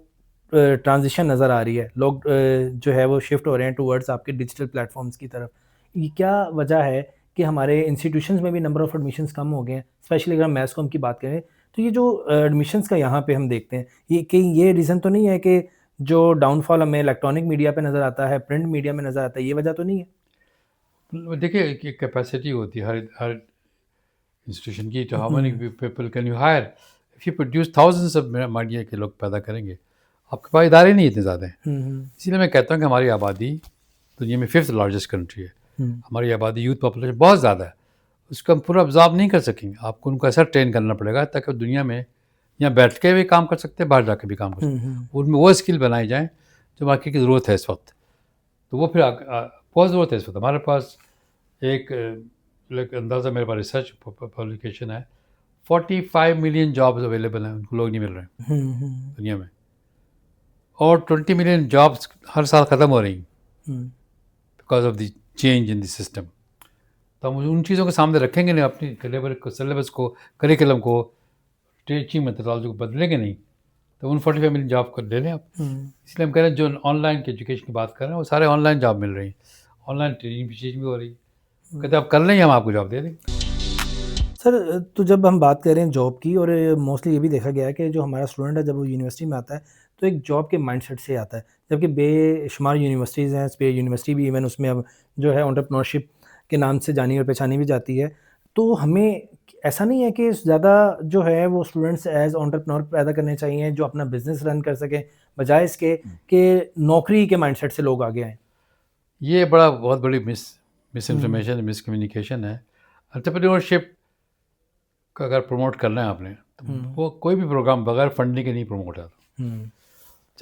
Speaker 1: ٹرانزیشن نظر آ رہی ہے. لوگ جو ہے وہ شفٹ ہو رہے ہیں ٹورڈز آپ کے ڈیجیٹل پلیٹ فارمز کی طرف. یہ کیا وجہ ہے کہ ہمارے انسٹیٹیوشنز میں بھی نمبر آف ایڈمیشنز کم ہو گئے ہیں, اسپیشلی اگر ہم میس کام کی بات کریں تو یہ جو ایڈمیشنز کا یہاں پہ ہم دیکھتے ہیں یہ کہیں یہ ریزن تو نہیں ہے کہ جو ڈاؤن فال ہمیں الیکٹرانک میڈیا پہ نظر آتا ہے, پرنٹ میڈیا میں نظر آتا ہے, یہ وجہ تو نہیں ہے؟
Speaker 2: دیکھیے ایک کیپیسٹی ہوتی ہے ہر انسٹیٹیوشن کی. تو how many people can you hire? If you produce thousands of media کے لوگ پیدا کریں گے, آپ کے پاس ادارے نہیں اتنے زیادہ ہیں. اسی لیے میں کہتا ہوں کہ ہماری آبادی دنیا میں 5th لارجسٹ کنٹری ہے. ہماری آبادی یوتھ پاپولیشن بہت زیادہ ہے, اس کو ہم پورا ابزارو نہیں کر سکیں گے. آپ کو ان کو ایسا ٹرین کرنا پڑے گا تاکہ دنیا میں یہاں بیٹھ کے بھی کام کر سکتے ہیں, باہر جا کے بھی کام کر سکتے ہیں. ان میں وہ اسکل بنائی جائیں جو مارکیٹ کی ضرورت ہے اس وقت. تو وہ پھر بہت ضرورت ہے اس وقت. ہمارے پاس ایک اندازہ میرے پاس ریسرچ پبلیکیشن ہے 45 ملین جابز اویلیبل ہیں, ان کو لوگ نہیں مل رہے ہیں دنیا میں, اور 20 ملین جابس ہر سال ختم ہو رہی ہیں because of the change in the system. تو ہم ان چیزوں کو سامنے رکھیں گے نہیں, اپنی سلیبس کو, کریکلم کو, ٹیچنگ میتھڈالوجی کو بدلیں گے نہیں, تو ان 45 ملین جاب کو لے لیں آپ. اس لیے ہم کہہ رہے ہیں جو آن لائن کی ایجوکیشن کی بات کر رہے ہیں وہ سارے آن لائن جاب مل رہی ہیں, آن لائن ٹریننگ بھی ہو رہی ہے. کہتے آپ کر لیں گے ہم آپ کو جاب دے دیں گے.
Speaker 1: سر تو جب ہم بات کر رہے ہیں جاب کی, اور موسٹلی یہ بھی دیکھا گیا ہے کہ جو ہمارا اسٹوڈنٹ ہے جب وہ یونیورسٹی میں آتا ہے تو ایک جاب کے مائنڈ سیٹ سے آتا ہے, جبکہ بے شمار یونیورسٹیز ہیں, اسپیئر یونیورسٹی بھی ایون اس میں اب جو ہے انٹرپرنورشپ کے نام سے جانی اور پہچانی بھی جاتی ہے. تو ہمیں ایسا نہیں ہے کہ زیادہ جو ہے وہ اسٹوڈنٹس ایز انٹرپرنور پیدا کرنے چاہیے جو اپنا بزنس رن کر سکیں, بجائے اس کے کہ نوکری کے مائنڈ سیٹ سے لوگ آگے آئیں؟
Speaker 2: یہ بہت بڑی مس انفارمیشن, مس کمیونیکیشن ہے. انٹرپرینورشپ کا اگر پروموٹ کرنا ہے آپ نے تو وہ کوئی بھی پروگرام بغیر فنڈنگ کے نہیں پروموٹ ہوتا.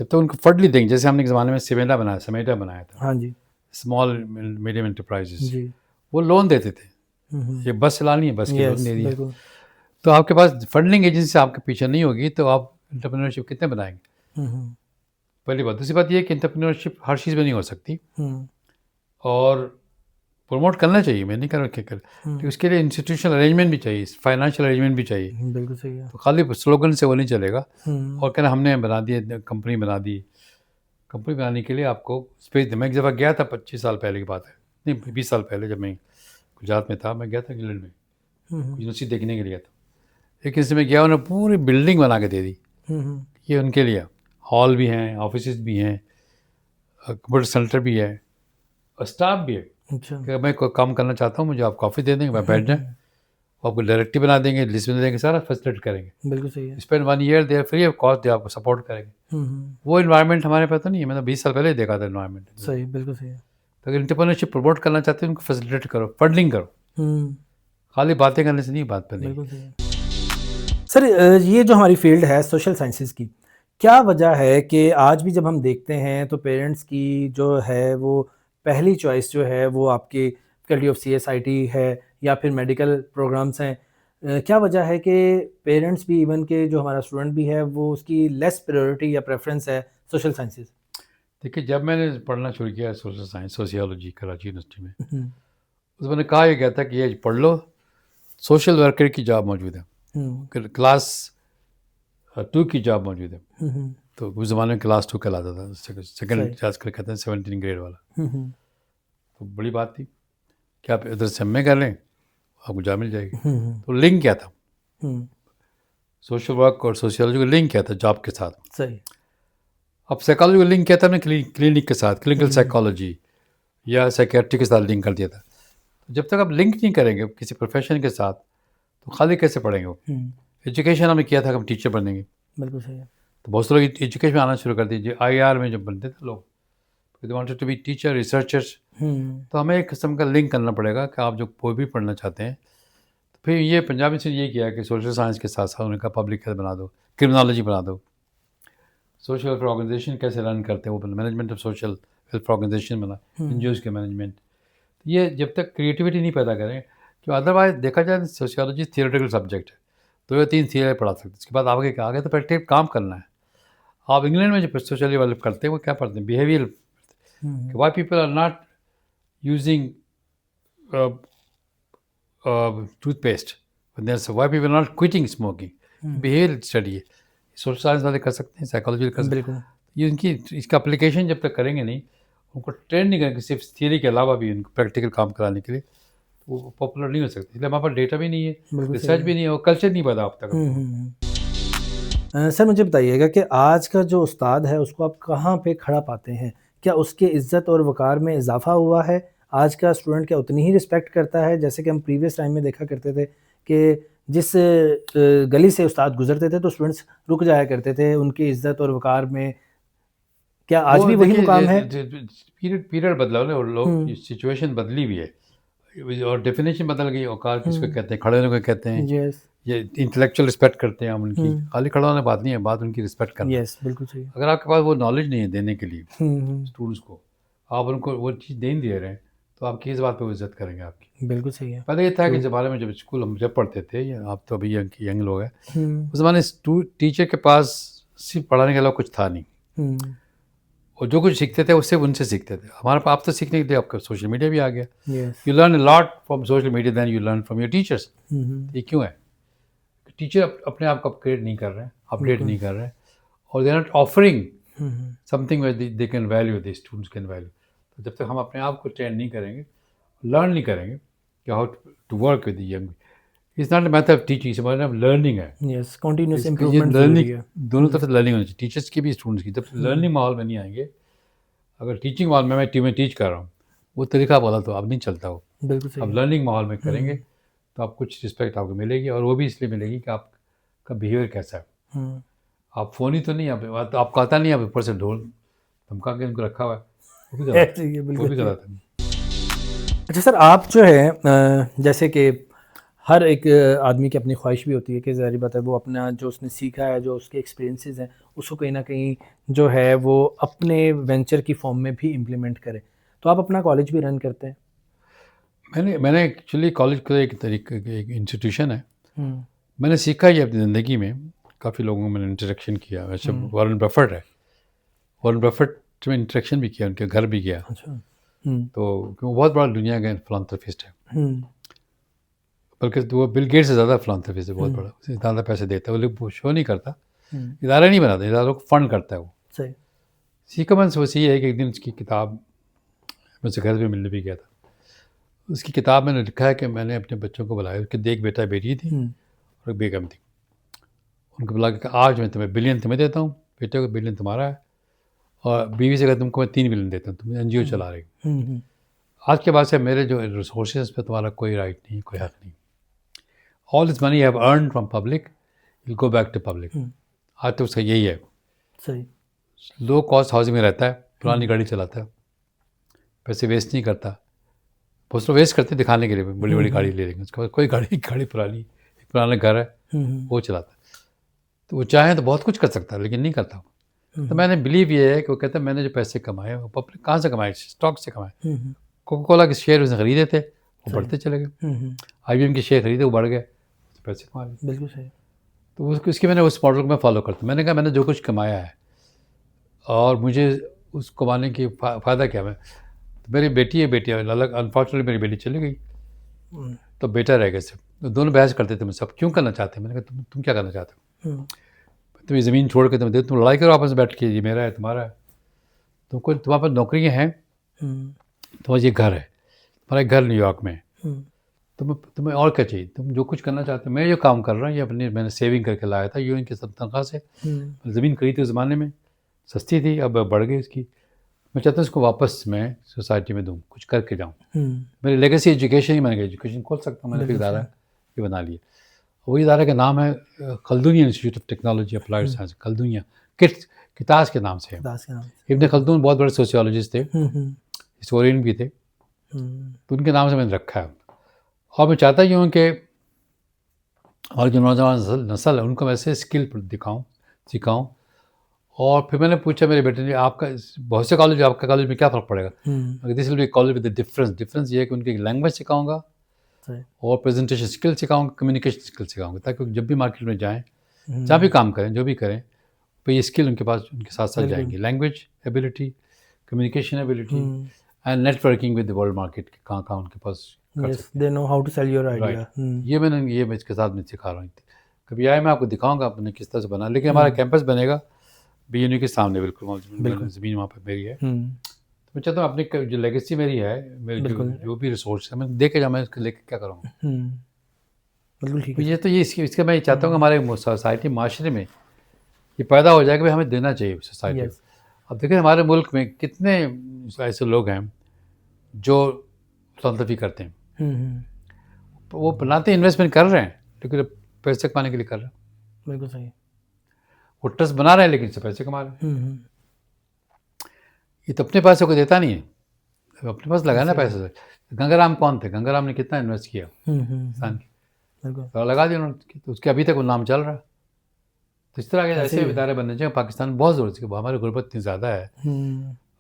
Speaker 2: جب تک ان کو فنڈ نہیں دیں گے, جیسے ہم نے ایک زمانے میں سمیٹا بنایا تھا,
Speaker 1: ہاں جی,
Speaker 2: اسمال میڈیم انٹرپرائزز, وہ لون دیتے تھے. یہ بس چلانی ہے, بس کی لون دے دیا. تو آپ کے پاس فنڈنگ ایجنسی آپ کے پیچھے نہیں ہوگی تو آپ انٹرپرینورشپ کتنے بنائیں گے؟ پہلی بات. دوسری بات یہ کہ انٹرپرینورشپ ہر چیز میں نہیں ہو سکتی, اور پروموٹ کرنا چاہیے, میں نہیں کر رہا کہ اس کے لیے انسٹیٹیوشنل ارینجمنٹ بھی چاہیے, فائنینشیل ارینجمنٹ بھی چاہیے.
Speaker 1: بالکل صحیح ہے.
Speaker 2: تو خالی سلوگن سے وہ نہیں چلے گا. اور کہنا ہم نے بنا دی کمپنی بنا دی. کمپنی بنانے کے لیے آپ کو اسپیس دیں. میں ایک دفعہ گیا تھا 25 سال پہلے کی بات ہے, نہیں 20 سال پہلے, جب میں گجرات میں تھا. میں گیا تھا انگلینڈ میں یونیورسٹی دیکھنے کے لیے تھا. ایک اس میں گیا, انہوں نے پوری بلڈنگ بنا کے دے دی. یہ ان کے لیے ہال بھی ہیں, آفیسز بھی ہیں, کمپیوٹر سینٹر بھی ہے, اور اسٹاف بھی ہے. کہ میں کوئی کام کرنا چاہتا ہوں, مجھے آپ کافی دے دیں گے, میں بیٹھ جائیں, آپ کو ڈائریکٹری بنا دیں گے, لسٹ بنا دیں گے, سارا فیسلیٹ کریں گے.
Speaker 1: بالکل صحیح ہے.
Speaker 2: Spend 1 year they free of cost, دے آپ کو سپورٹ کریں گے. وہ انوائرمنٹ ہمارے پاس تو نہیں ہے. میں نے 20 سال پہلے ہی دیکھا تھا انوائرمنٹ.
Speaker 1: صحیح, بالکل صحیح ہے.
Speaker 2: تو اگر انٹرپرینورشپ پروموٹ کرنا چاہتے ہیں ان کو فیسلیٹ کرو, فنڈنگ کرو, خالی باتیں کرنے سے نہیں بات بنے.
Speaker 1: بالکل صحیح ہے. سر یہ جو ہماری فیلڈ ہے سوشل سائنسز کی, کیا وجہ ہے کہ آج بھی جب ہم دیکھتے ہیں تو پیرنٹس کی جو ہے وہ پہلی چوائس جو ہے وہ آپ کی فیکلٹی آف CSIT ہے یا پھر میڈیکل پروگرامس ہیں؟ کیا وجہ ہے کہ پیرنٹس بھی ایون کہ جو ہمارا اسٹوڈنٹ بھی ہے وہ اس کی لیس پریورٹی یا پریفرنس ہے سوشل سائنسز؟
Speaker 2: دیکھیے جب میں نے پڑھنا شروع کیا سوشل سائنس, سوسیالوجی کراچی یونیورسٹی میں, اس میں نے کہا یہ گیا تھا کہ یہ پڑھ لو, سوشل ورکر کی جاب موجود ہے, کلاس 2 کی جاب موجود ہے. تو اس زمانے میں کلاس 2 کہلاتا تھا, سیکنڈ کلاس کہتے ہیں 17 گریڈ والا. تو بڑی بات تھی کہ آپ ادھر سے ایم اے کر لیں, آپ کو جاب مل جائے گی. تو لنک کیا تھا, سوشل ورک اور سوشیالوجی کا لنک کیا تھا جاب کے ساتھ.
Speaker 1: صحیح.
Speaker 2: اب سائیکالوجی کا لنک کیا تھا, ہم نے کلینک کے ساتھ, کلینکل سائیکالوجی یا سائیکیٹری کے ساتھ لنک کر دیا تھا. جب تک آپ لنک نہیں کریں گے کسی پروفیشن کے ساتھ تو خالی کیسے پڑھیں گے وہ؟ ایجوکیشن ہم نے کیا تھا کہ ہم ٹیچر بنیں گے،
Speaker 1: بالکل صحیح ہے.
Speaker 2: تو بہت سے لوگ ایجوکیشن میں آنا شروع کر دیجیے. IR میں جب بنتے تھے لوگ they wanted to be teacher researchers, تو ہمیں ایک قسم کا لنک کرنا پڑے گا کہ آپ جو کوئی بھی پڑھنا چاہتے ہیں. تو پھر یہ پنجابی سے یہ کیا کہ سوشل سائنس کے ساتھ ساتھ انہوں نے کہا پبلک ہیلتھ بنا دو، کرمنالوجی بنا دو، سوشل ویلفیئر آرگنائزیشن کیسے رن کرتے ہیں وہ management of social welfare organisation بنا، NGOs کے مینجمنٹ. یہ جب تک کریٹیوٹی نہیں پیدا کریں، کہ ادروائز دیکھا جائے سوشیالوجی تھیوریٹیکل سبجیکٹ ہے، 2 یا 3 تھیوری پڑھا سکتے، اس کے بعد آگے تو پریکٹیکل کام کرنا ہے. آپ انگلینڈ میں جو سوشل ڈیولپ کرتے ہیں وہ کیا پڑھتے ہیں؟ Behaviour. Why people are not using toothpaste, why people are not quitting smoking, behaviour study ہے. سوشل سائنس والے کر سکتے ہیں، سائیکالوجی کر سکتے ہیں. یہ ان کی اس کا اپلیکیشن جب تک کریں گے نہیں، ان کو ٹرین نہیں کریں گے صرف تھیوری کے علاوہ بھی ان کو پریکٹیکل کام کرانے کے لیے، وہ پاپولر نہیں ہو سکتی. اس لیے ہمارے پاس ڈیٹا بھی نہیں ہے، ریسرچ بھی نہیں ہے، اور کلچر نہیں پتا اب تک.
Speaker 1: سر مجھے بتائیے گا کہ آج کا جو استاد ہے اس کو آپ کہاں پہ کھڑا پاتے ہیں؟ کیا اس کے عزت اور وقار میں اضافہ ہوا ہے؟ آج کا اسٹوڈنٹ کیا اتنی ہی رسپیکٹ کرتا ہے جیسے کہ ہم پریویس ٹائم میں دیکھا کرتے تھے کہ جس گلی سے استاد گزرتے تھے تو اسٹوڈنٹس رک جایا کرتے تھے ان کی عزت اور وقار میں؟ کیا آج بھی وہی مقام ہے؟
Speaker 2: پیریڈ بدلا ہے اور لوگ سچویشن بدلی بھی ہے، اور ڈیفینیشن بدل گئی. اوقات کس کو کہتے ہیں، کھڑے ہونے کو کہتے ہیں. یہ انٹلیکچوئل رسپیکٹ کرتے ہیں ہم ان کی، خالی کھڑا ہونے بات نہیں ہے، بات ان کی رسپیکٹ کرنا.
Speaker 1: بالکل صحیح.
Speaker 2: اگر آپ کے پاس وہ نالج نہیں ہے دینے کے لیے اسٹوڈنٹس کو، آپ ان کو وہ چیز نہیں دے رہے ہیں، تو آپ کس بات پہ وہ عزت کریں گے آپ کی؟
Speaker 1: بالکل صحیح ہے.
Speaker 2: پہلے یہ تھا کہ زمانے میں جب اسکول ہم جب پڑھتے تھے، یا آپ تو ابھی ینگ لوگ ہیں، اس زمانے ٹیچر کے پاس صرف پڑھانے کے علاوہ کچھ تھا نہیں، اور جو کچھ سیکھتے تھے اس سے ان سے سیکھتے تھے. ہمارے پاس آپ تو سیکھنے کے لیے آپ کا سوشل میڈیا بھی آ گیا. You learn a lot from social media then you learn from your teachers. یہ کیوں ہے؟ ٹیچر اپنے آپ کو اپگریڈ نہیں کر رہے ہیں، اپڈیٹ نہیں کر رہے ہیں، اور they are not offering something where they can value, the students can value. تو جب تک ہم اپنے آپ کو ٹرین نہیں کریں گے، لرن نہیں کریں گے کہ how to work with the young. It's not a method of teaching, it's method of learning ہے.
Speaker 1: کنٹینیوس امپروومنٹ ضروری ہے.
Speaker 2: دونوں طرف سے لرننگ ہونی چاہیے، ٹیچرس کی بھی اسٹوڈنٹس کی. جب لرننگ ماحول میں نہیں آئیں گے، اگر ٹیچنگ ماحول میں ٹیم میں ٹیچ کر رہا ہوں، وہ طریقہ بولا تو اب نہیں چلتا. وہ اب لرننگ ماحول میں کریں گے تو آپ کچھ رسپیکٹ آپ کو ملے گی، اور وہ بھی اس لیے ملے گی کہ آپ کا بیہیویئر کیسا ہے. آپ فون ہی تو نہیں، آپ کو آتا نہیں، آپ اوپر سے ڈھول دھمکا کے ان کو رکھا ہوا ہے، وہ بھی غلط ہے.
Speaker 1: اچھا سر، آپ جو ہے جیسے کہ ہر ایک آدمی کی اپنی خواہش بھی ہوتی ہے کہ ظاہری بات ہے وہ اپنا جو اس نے سیکھا ہے، جو اس کے ایکسپیرینسز ہیں، اس کو کہیں نہ کہیں جو ہے وہ اپنے وینچر کی فارم میں بھی امپلیمنٹ کرے. تو آپ اپنا کالج بھی رن کرتے ہیں؟
Speaker 2: میں نے ایکچولی کالج کا ایک طریقہ ایک انسٹیٹیوشن ہے. میں نے سیکھا یہ اپنی زندگی میں، کافی لوگوں میں نے انٹریکشن کیا. ویسے وارن بفٹ ہے، وارن بفٹ میں انٹریکشن بھی کیا، ان کے گھر بھی گیا. تو وہ بہت بڑا دنیا کا فلانتھرپسٹ ہے، بلکہ وہ بل گیٹ سے زیادہ فلانتھرپسٹ ہے، بہت بڑا. اسے زیادہ پیسے دیتا ہے، وہ شو نہیں کرتا، ادارہ نہیں بناتا، اداروں کو فنڈ کرتا ہے. وہ سیکھا میں سے بس یہ ہے کہ ایک دن اس کی کتاب میں سے گھر پہ ملنے بھی گیا تھا. اس کی کتاب میں نے لکھا ہے کہ میں نے اپنے بچوں کو بلایا، اس کے ایک بیٹا بیٹی تھی اور ایک بیگم تھی. ان کو بلا کے آج میں تمہیں $1 بلین تمہیں دیتا ہوں، بیٹے کو $1 بلین تمہارا ہے، اور بیوی سے کہا تم کو میں $3 بلین دیتا ہوں، تم NGO چلا رہی ہوں. آج کے بعد سے میرے جو ریسورسز پہ تمہارا کوئی رائٹ نہیں، کوئی حق نہیں. All this money have earned from public will go back to public. آج تو اس کا یہی ہے. لو کاسٹ ہاؤسنگ میں رہتا ہے، پرانی گاڑی چلاتا ہے، پیسے ویسٹ نہیں کرتا. بہت لوگ ویسٹ کرتے دکھانے کے لیے، بڑی بڑی گاڑی لے لیں گے، اس کے بعد کوئی گاڑی پرانی، ایک پرانا گھر ہے وہ چلاتا ہے. تو وہ چاہیں تو بہت کچھ کر سکتا ہے لیکن نہیں کرتا. تو میں نے بلیو یہ ہے کہ وہ کہتا ہے میں نے جو پیسے کمائے وہ پبلک کہاں سے کمائے؟ اسٹاک سے کمائے. کوکا کولا کے شیئر اس نے خریدے تھے، وہ بڑھتے چلے گئے. IBM کے شیئر خریدے، وہ بڑھ گئے، پیسے کما لیے. بالکل صحیح. تو اس کی میں نے اس ماڈل کو میں فالو کرتا ہوں. میں نے کہا میں نے جو کچھ کمایا ہے اور مجھے اس کمانے کی فائدہ کیا؟ میری بیٹی الگ، انفارچونیٹلی میری بیٹی چلی گئی تو بیٹا رہ گئے. صرف دونوں بحث کرتے تھے مجھ سے، کیوں کرنا چاہتے ہیں؟ میں نے کہا تم کیا کرنا چاہتے ہو؟ تم یہ زمین چھوڑ کے تم لڑائی کرو آپس میں بیٹھ کے، یہ میرا ہے تمہارا ہے. تمہارے پاس نوکریاں ہیں، تمہارا یہ گھر ہے، تمہارا ایک گھر نیو یارک میں ہے، تمہیں اور کیا چاہیے؟ تم جو کچھ کرنا چاہتے ہو. میں جو کام کر رہا ہوں یہ اپنی میں نے سیونگ کر کے لایا تھا، UN کی سب تنخواہ سے. زمین خریدی اس زمانے میں سستی تھی، اب بڑھ گئی اس کی. میں چاہتا ہوں اس کو واپس میں سوسائٹی میں دوں، کچھ کر کے جاؤں. میری لیگیسی ایجوکیشن ہی، میں نے کہا ایجوکیشن کھول سکتا ہوں، میں نے پھر ادارہ یہ بنا لیا. وہی ادارے کا نام ہے Khalduniya institute of technology applied science, Khalduniya کتاز کے نام سے ہے.
Speaker 1: داس کے نام سے.
Speaker 2: ابن خلدون بہت بڑے سوسیولوجسٹ تھے، ہسٹورین بھی تھے، تو ان کے نام سے میں نے رکھا ہے. اور میں چاہتا ہی ہوں کہ اور جو نوجوان نسل ہے ان کو ویسے اسکل سکھاؤں. اور پھر میں نے پوچھا میرے بیٹے نے، آپ کا بہت سے کالج، آپ کا کالج میں کیا فرق پڑے گا؟ This will be college with difference یہ ہے کہ ان کی لینگویج سکھاؤں گا اور پریزنٹیشن اسکل سکھاؤں گا، کمیونیکیشن اسکل سکھاؤں گا، تاکہ جب بھی مارکیٹ میں جائیں، جہاں بھی کام کریں، جو بھی کریں، تو یہ اسکل ان کے پاس ان کے ساتھ ساتھ جائیں گی. Language ability, communication ability and networking with world market, کہاں کہاں ان کے پاس کر سکتے
Speaker 1: they know how to sell your
Speaker 2: ہیں.
Speaker 1: idea.
Speaker 2: یہ میں اس کے ساتھ میں سکھا رہا ہوں. کبھی آئے میں آپ کو دکھاؤں گا اپنے کس طرح سے بنا. لیکن ہمارا کیمپس بنے گا بی این یو کے سامنے، بالکل زمین وہاں پہ میری ہے. میں چاہتا ہوں اپنی جو لیگیسی میری ہے، میری جو بھی ریسورس ہے، میں دے کے جاؤں، میں اس کو لے کے کیا کروں گا.
Speaker 1: بالکل ٹھیک ہے.
Speaker 2: یہ تو اس کا میں یہ چاہتا ہوں کہ ہمارے سوسائٹی معاشرے میں یہ پیدا ہو جائے کہ ہمیں دینا چاہیے سوسائٹی کو. اب دیکھیں ہمارے ملک میں کتنے ایسے لوگ ہیں جو فلانتھرپی کرتے ہیں، وہ بناتے ہیں، انویسٹمنٹ کر رہے ہیں، لیکن پیسے کمانے کے لیے کر رہے ہیں.
Speaker 1: بالکل صحیح.
Speaker 2: وہ ٹرسٹ بنا رہے ہیں لیکن اس سے پیسے کما رہے ہیں. یہ تو اپنے پیسے کو دیتا نہیں ہے، اپنے پاس لگانا پیسے سے. گنگا رام کون تھے؟ گنگا رام نے کتنا انویسٹ کیا انسان کی، لگا دیا انہوں نے، تو اس کے ابھی تک وہ نام چل رہا ہے. تو اس طرح کے ایسے ادارے بننے چاہیے. پاکستان میں بہت ضرورت ہے، ہماری غربت اتنی زیادہ ہے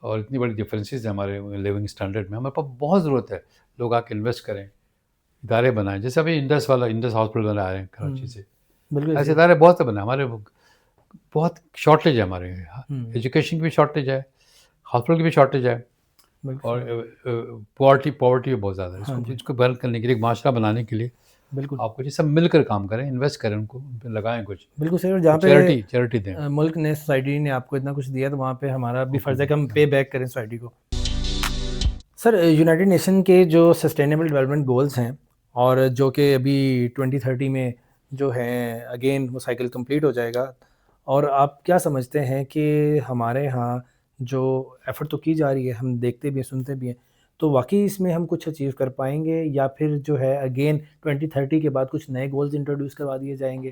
Speaker 2: اور اتنی بڑی ڈفرینسز ہیں ہمارے لیونگ اسٹینڈرڈ میں. ہمارے پاس بہت ضرورت ہے لوگ آ کے انویسٹ کریں، ادارے بنائیں. جیسے ابھی انڈس ہاسپٹل بنا رہے ہیں کراچی سے، ایسے ادارے بہت سے بنے. ہمارے بہت شارٹیج ہے، ہمارے ایجوکیشن کی بھی شارٹیج ہے، ہاسپٹل کی بھی شارٹیج ہے، اور پاورٹی بھی بہت زیادہ ہے. اس کو بیلنس کرنے کے لیے، ایک معاشرہ بنانے کے لیے
Speaker 1: بالکل
Speaker 2: آپ کو یہ سب مل کر کام کریں، انویسٹ کریں، ان کو ان پہ لگائیں کچھ.
Speaker 1: بالکل صحیح. اور جہاں پہ
Speaker 2: چیریٹی دیں.
Speaker 1: ملک نے، سوسائٹی نے آپ کو اتنا کچھ دیا، تو وہاں پہ ہمارا بھی فرض ہے کہ ہم پے بیک کریں سوسائٹی کو. سر، یونائٹڈ نیشن کے جو سسٹینیبل ڈیولپمنٹ گولز ہیں، اور جو کہ ابھی 2030 میں جو ہیں اگین وہ سائیکل کمپلیٹ ہو جائے گا، اور آپ کیا سمجھتے ہیں کہ ہمارے ہاں جو ایفرٹ تو کی جا رہی ہے، ہم دیکھتے بھی ہیں، سنتے بھی ہیں، تو واقعی اس میں ہم کچھ اچیو کر پائیں گے، یا پھر جو ہے اگین 2030 کے بعد کچھ نئے گولز انٹروڈیوس کروا دیے جائیں گے؟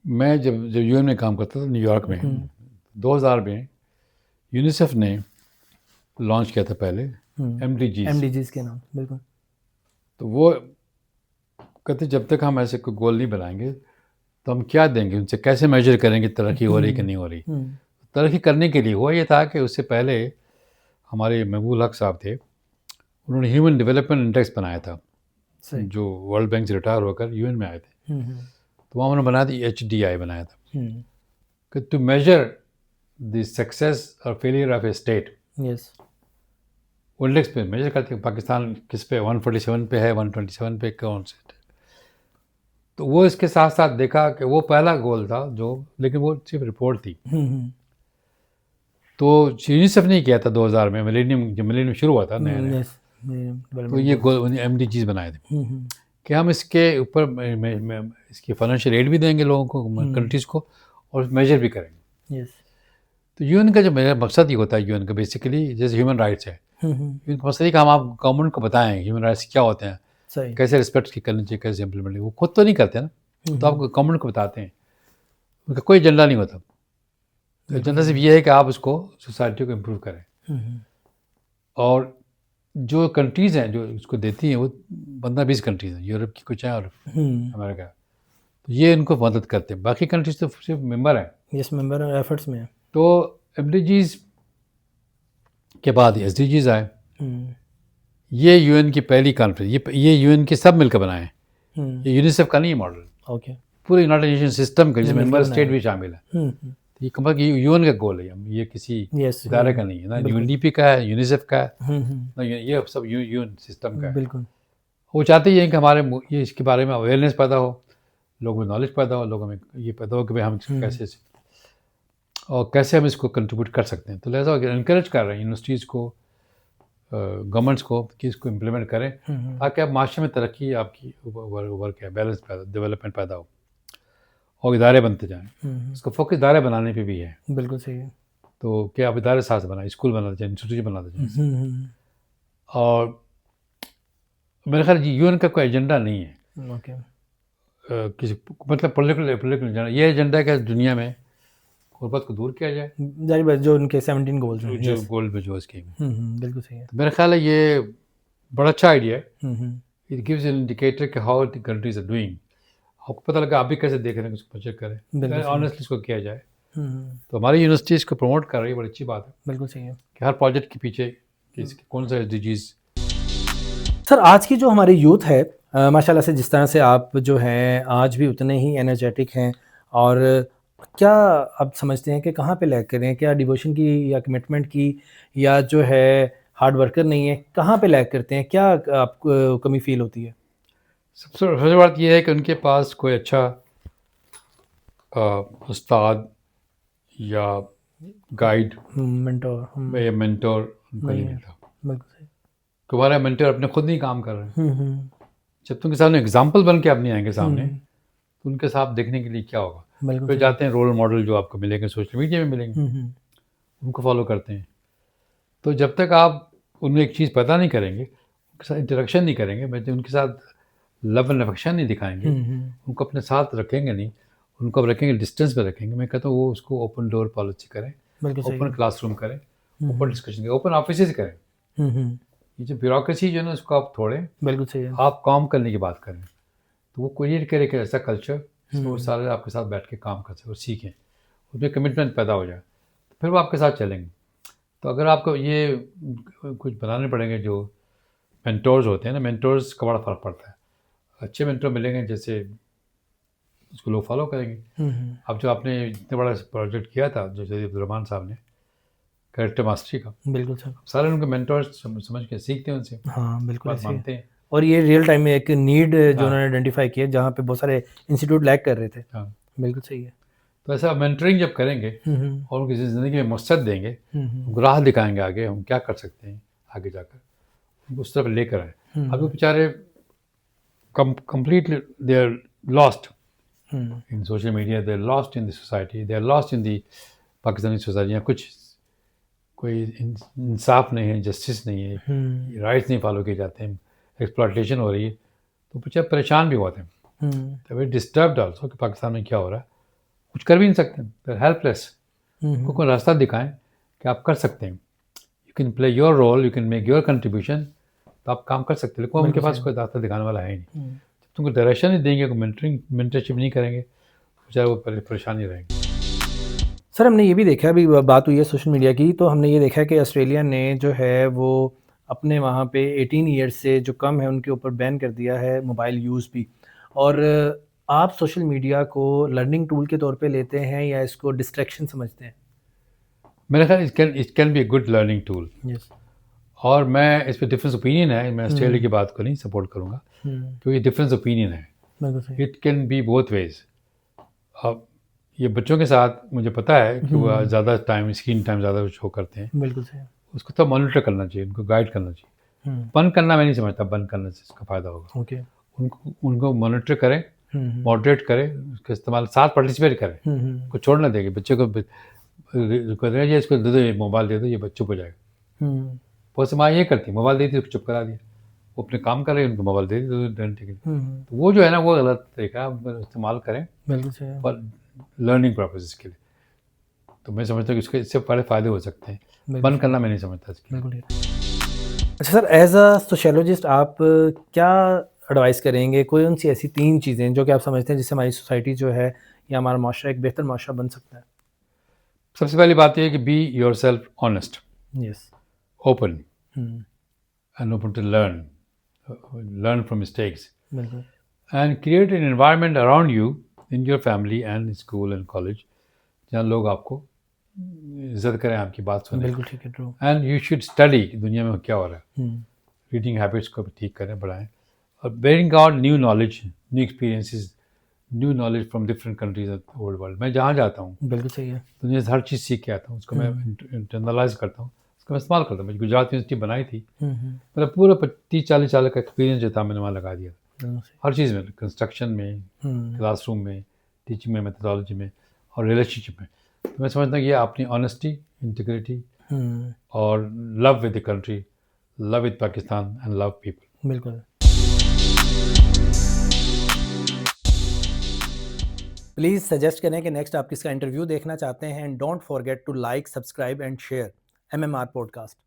Speaker 2: میں جب یو این میں کام کرتا تھا نیو یارک میں، 2000 میں یونیسیف نے لانچ کیا تھا پہلے ایم ڈی جیز
Speaker 1: کے نام. بالکل.
Speaker 2: تو وہ کہتے جب تک ہم ایسے کوئی گول نہیں بنائیں گے تو ہم کیا دیں گے، ان سے کیسے میجر کریں گے ترقی ہو رہی کہ نہیں ہو رہی. ترقی کرنے کے لیے ہوا یہ تھا کہ اس سے پہلے ہمارے محبوب الحق صاحب تھے، انہوں نے ہیومن ڈیولپمنٹ انڈیکس بنایا تھا، جو ورلڈ بینک سے ریٹائر ہو کر یو این میں آئے تھے. تو وہاں انہوں نے بنایا تھا HDI بنایا تھا کہ ٹو میجر دی سکسیز اور فیلئر آف اے اسٹیٹ. وہ انڈیکس پہ میجر کرتے ہیں پاکستان کس پہ 147 پہ ہے، 127 پہ کون سے. تو وہ اس کے ساتھ ساتھ دیکھا کہ وہ پہلا گول تھا جو، لیکن وہ صرف رپورٹ تھی. تو یونیسیف نے کیا تھا 2000 میں، ملینیم شروع ہوا تھا نیا، تو یہ گول MDGs بنائے تھے کہ ہم اس کے اوپر اس کی فائنینشیل ایڈ بھی دیں گے لوگوں کو، کنٹریز کو، اور میجر بھی کریں گے. تو یو این کا جو میرا مقصد یہ ہوتا ہے، یو این کا بیسیکلی جیسے ہیومن رائٹس ہے، یو این کا مقصد ہے کہ ہم آپ گورنمنٹ کو بتائیں ہیومن رائٹس کیا ہوتے ہیں، کیسے رسپیکٹ کی کرنی چاہیے، کیسے امپلیمنٹ. وہ خود تو نہیں کرتے نا، تو آپ کو گورنمنٹ کو بتاتے ہیں. ان کا کوئی ایجنڈا نہیں ہوتا، ایجنڈا صرف یہ ہے کہ آپ اس کو سوسائٹی کو امپروو کریں. اور جو کنٹریز ہیں جو اس کو دیتی ہیں وہ 15-20 کنٹریز ہیں، یورپ کی کچھ ہیں اور امریکہ، تو یہ ان کو مدد کرتے ہیں. باقی کنٹریز تو صرف ممبر ہیں.
Speaker 1: ممبر ایفرٹس میں.
Speaker 2: تو MDGs کے بعد SDGs آئے. یہ یو این کی پہلی کانفرنس، یہ یو این کے سب مل کر بنائے ہیں، یہ یونیسیف کا نہیں ہے ماڈل، پورے یونائٹڈ نیشن سسٹم کا، جس میں ممبر اسٹیٹ بھی شامل ہے. یہ کمپنی یو این کا گول ہے، یہ کسی ادارے کا نہیں ہے، نہ UNDP کا ہے، یونیسیف کا ہے، نہ یہ سب یو این سسٹم کا ہے.
Speaker 1: بالکل.
Speaker 2: وہ چاہتے ہی ہیں کہ ہمارے یہ اس کے بارے میں اویئرنیس پیدا ہو، لوگوں میں نالج پیدا ہو، لوگوں میں یہ پیدا ہو کہ ہم کیسے اور کیسے ہم اس کو کنٹریبیوٹ کر سکتے ہیں. تو لہٰذا انکریج کر رہے ہیں یونیورسٹیز کو، گورنمنٹس کو کہ اس کو امپلیمنٹ کریں، تاکہ آپ معاشرے میں ترقی، آپ کی ورک ہے، بیلنس پیدا، ڈیولپمنٹ پیدا ہو اور ادارے بنتے جائیں. اس کو فوکس ادارے بنانے پہ بھی ہے.
Speaker 1: بالکل صحیح ہے.
Speaker 2: تو کیا آپ ادارے ساتھ بنائیں، اسکول بناتے جائیں، انسٹیٹیوٹ بناتے جائیں. اور میرے خیال یو این کا کوئی ایجنڈا نہیں ہے. کسی مطلب پولیٹیکل یہ ایجنڈا ہے کہ دنیا میں غربت کو دور کیا جائے،
Speaker 1: ظاہر بات جو ان کے 17 گولز ہیں.
Speaker 2: جو گولڈ میں جو اسکیم ہے.
Speaker 1: بالکل صحیح ہے.
Speaker 2: میرا خیال ہے یہ بڑا اچھا آئیڈیا ہے. اٹ گیوز این انڈیکیٹر کہ how the countries are doing. آپ کو پتہ لگا آپ بھی کیسے دیکھ رہے ہیں کہ اس کو چیک کریں، آنیسٹلی اس کو کیا جائے. تو ہماری یونیورسٹی اس کو پروموٹ کر رہی ہے، بڑی اچھی بات ہے.
Speaker 1: بالکل صحیح ہے
Speaker 2: کہ ہر پروجیکٹ کے پیچھے کون سا SDGs.
Speaker 1: سر آج کی جو ہماری یوتھ ہے ماشاء اللہ سے، جس طرح سے آپ جو ہیں آج بھی اتنے ہی انرجیٹک ہیں، اور کیا آپ سمجھتے ہیں کہ کہاں پہ لیک کریں؟ کیا ڈیووشن کی یا کمٹمنٹ کی، یا جو ہے ہارڈ ورکر نہیں ہے، کہاں پہ لیک کرتے ہیں؟ کیا آپ کو کمی فیل ہوتی ہے؟
Speaker 2: سب سے بڑی بات یہ ہے کہ ان کے پاس کوئی اچھا استاد یا گائیڈ
Speaker 1: مینٹور
Speaker 2: یا مینٹور ان کو نہیں ملتا.
Speaker 1: بالکل صحیح.
Speaker 2: تمہارا مینٹر اپنے خود نہیں کام کر رہے ہیں. جب تم کے سامنے اگزامپل بن کے آپ نہیں آئیں گے سامنے، تو ان کے ساتھ دیکھنے کے لیے کیا ہوگا؟ پھر جاتے ہیں رول ماڈل جو آپ کو ملیں گے سوشل میڈیا میں ملیں گے، ان کو فالو کرتے ہیں. تو جب تک آپ انہیں ایک چیز پتہ نہیں کریں گے، ان کے ساتھ انٹریکشن نہیں کریں گے، ان کے ساتھ لو اینڈ افیکشن نہیں دکھائیں گے، ان کو اپنے ساتھ رکھیں گے نہیں، ان کو رکھیں گے ڈسٹینس پہ رکھیں گے. میں کہتا ہوں وہ اس کو اوپن ڈور پالیسی کریں، اوپن کلاس روم کریں، اوپن ڈسکشن کریں، اوپن آفیسز کریں. یہ جو بیوروکریسی جو ہے نا اس کو آپ تھوڑیں.
Speaker 1: بالکل صحیح ہے.
Speaker 2: آپ کام کرنے کی بات کریں تو وہ کریٹ کرے کہ ایسا کلچر جس میں وہ سارے آپ کے ساتھ بیٹھ کے کام کر سکیں اور سیکھیں، اس میں کمٹمنٹ پیدا ہو جائے، پھر وہ آپ کے ساتھ چلیں گے. تو اگر آپ کو یہ کچھ بنانے پڑیں گے، جو مینٹورز ہوتے ہیں نا، مینٹورز کا بڑا فرق پڑتا ہے. اچھے مینٹور ملیں گے جیسے اس کو لوگ فالو کریں گے. اب جو آپ نے اتنا بڑا پروجیکٹ کیا تھا جو سید عبدالرحمان صاحب نے کریکٹر ماسٹری کا،
Speaker 1: بالکل سر،
Speaker 2: سارے ان کے مینٹور سمجھ کے سیکھتے ہیں ان سے.
Speaker 1: ہاں بالکل
Speaker 2: بات مانتے ہیں.
Speaker 1: اور یہ ریئل ٹائم میں ایک نیڈ جو انہوں نے آئیڈینٹیفائی کیا جہاں پہ بہت سارے انسٹیٹیوٹ لیک کر رہے تھے.
Speaker 2: ہاں
Speaker 1: بالکل صحیح ہے.
Speaker 2: تو ایسا مینٹرنگ جب کریں گے اور ان کی زندگی میں مقصد دیں گے، راہ دکھائیں گے آگے ہم کیا کر سکتے ہیں آگے جا کر، ان کو اس طرف لے کر آئیں. اب وہ بیچارے completely they are lost in social media, they are lost in the society, they are lost in the Pakistani society. یہاں کچھ کوئی انصاف نہیں ہے، جسٹس نہیں ہے، رائٹس نہیں فالو کیے جاتے ہیں، ایکسپلائٹیشن ہو رہی ہے. تو بیچارے پریشان بھی ہوتے ہیں، ویری ڈسٹربڈ آلسو کہ پاکستان میں کیا ہو رہا ہے. کچھ کر بھی نہیں سکتے، دے ہیلپ لیس. کو کوئی راستہ دکھائیں کہ آپ کر سکتے ہیں، you can play your role, you can make your contribution. تو آپ کام کر سکتے ہیں، لیکن ان کے پاس کوئی راستہ دکھانے والا ہے ہی نہیں. جب تم کو ڈائریکشن نہیں دیں گے، کوئی مینٹرشپ نہیں کریں گے، چاہے وہ پریشانی رہیں گے.
Speaker 1: سر ہم نے یہ بھی دیکھا، ابھی بات ہوئی ہے سوشل میڈیا کی، تو ہم نے یہ دیکھا کہ آسٹریلیا نے جو ہے وہ اپنے وہاں پہ 18 ایئرس سے جو کم ہے ان کے اوپر بین کر دیا ہے موبائل یوز بھی. اور آپ سوشل میڈیا کو لرننگ ٹول کے طور پہ لیتے ہیں یا اس کو ڈسٹریکشن سمجھتے ہیں؟
Speaker 2: میرے خیال it can be a good learning tool. اور میں اس پہ ڈفرینس اوپینین ہے، میں آسٹریلیا کی بات کو نہیں سپورٹ کروں گا کیونکہ ڈفرینس اوپینین ہے. It can be both ways. اب یہ بچوں کے ساتھ مجھے پتہ ہے کہ وہ زیادہ ٹائم اسکرین ٹائم زیادہ شو کرتے ہیں.
Speaker 1: بالکل صحیح.
Speaker 2: اس کو تو مانیٹر کرنا چاہیے، ان کو گائیڈ کرنا چاہیے. بند کرنا میں نہیں سمجھتا بند کرنے سے اس کا فائدہ ہوگا. ان کو مانیٹر کریں، ماڈریٹ کریں، اس کا استعمال ساتھ پارٹیسپیٹ کریں، کو چھوڑ نہ دیں گے. بچے کو اس کو دے دو، یہ موبائل دے دو، یہ چپ ہو جائے گا. بہت سے ماں یہ کرتی موبائل دے دی تو چپ کرا دیا، وہ اپنے کام کر رہے ہیں، ان کو موبائل دے دی ڈنٹے کے. تو وہ جو ہے نا وہ غلط طریقہ ہے، استعمال کریں پر لرننگ پرپزز کے لیے. تو میں سمجھتا ہوں کہ اس سے بڑے فائدے ہو سکتے ہیں. بند کرنا میں نہیں سمجھتا اس کے.
Speaker 1: اچھا سر، ایز اے سوشیولوجسٹ آپ کیا ایڈوائز کریں گے؟ کوئی ان سی ایسی 3 چیزیں جو کہ آپ سمجھتے ہیں جس سے ہماری سوسائٹی جو ہے یا ہمارا معاشرہ ایک بہتر معاشرہ بن سکتا ہے؟
Speaker 2: سب سے پہلی بات یہ ہے کہ be yourself honest, open and open to learn from mistakes, and create an environment around you in your family and school and college جہاں لوگ آپ کو عزت کریں، آپ کی بات سنیں.
Speaker 1: بالکل ٹھیک ہے. True.
Speaker 2: And you should study دنیا میں کیا ہو رہا ہے. ریڈنگ ہیبٹس کو بھی ٹھیک کریں، بڑھائیں، اور bearing out new knowledge, new experiences, new knowledge from different countries of old world. میں جہاں جاتا ہوں
Speaker 1: بالکل صحیح ہے،
Speaker 2: دنیا سے ہر چیز سیکھ کے آتا ہوں، اس کو میں انٹرنلائز کرتا ہوں، اس کا میں استعمال کرتا ہوں. میں گجرات یونیورسٹی بنائی تھی، میرا پورا 30-40 سال کا ایکسپیرینس جو تھا میں نے وہاں لگا دیا ہر چیز میں، کنسٹرکشن میں، کلاس روم میں، ٹیچنگ میں، میتھڈالوجی میں، اور ریلیشن شپ میں. تو میں سمجھتا ہوں کہ یہ اپنی آنیسٹی، انٹیگریٹی اور love with the country, love with Pakistan and love people.
Speaker 1: بالکل. پلیز سجیسٹ کریں کہ نیکسٹ آپ کس کا انٹرویو دیکھنا چاہتے ہیں، and don't forget to like, subscribe and share MM R pod cost.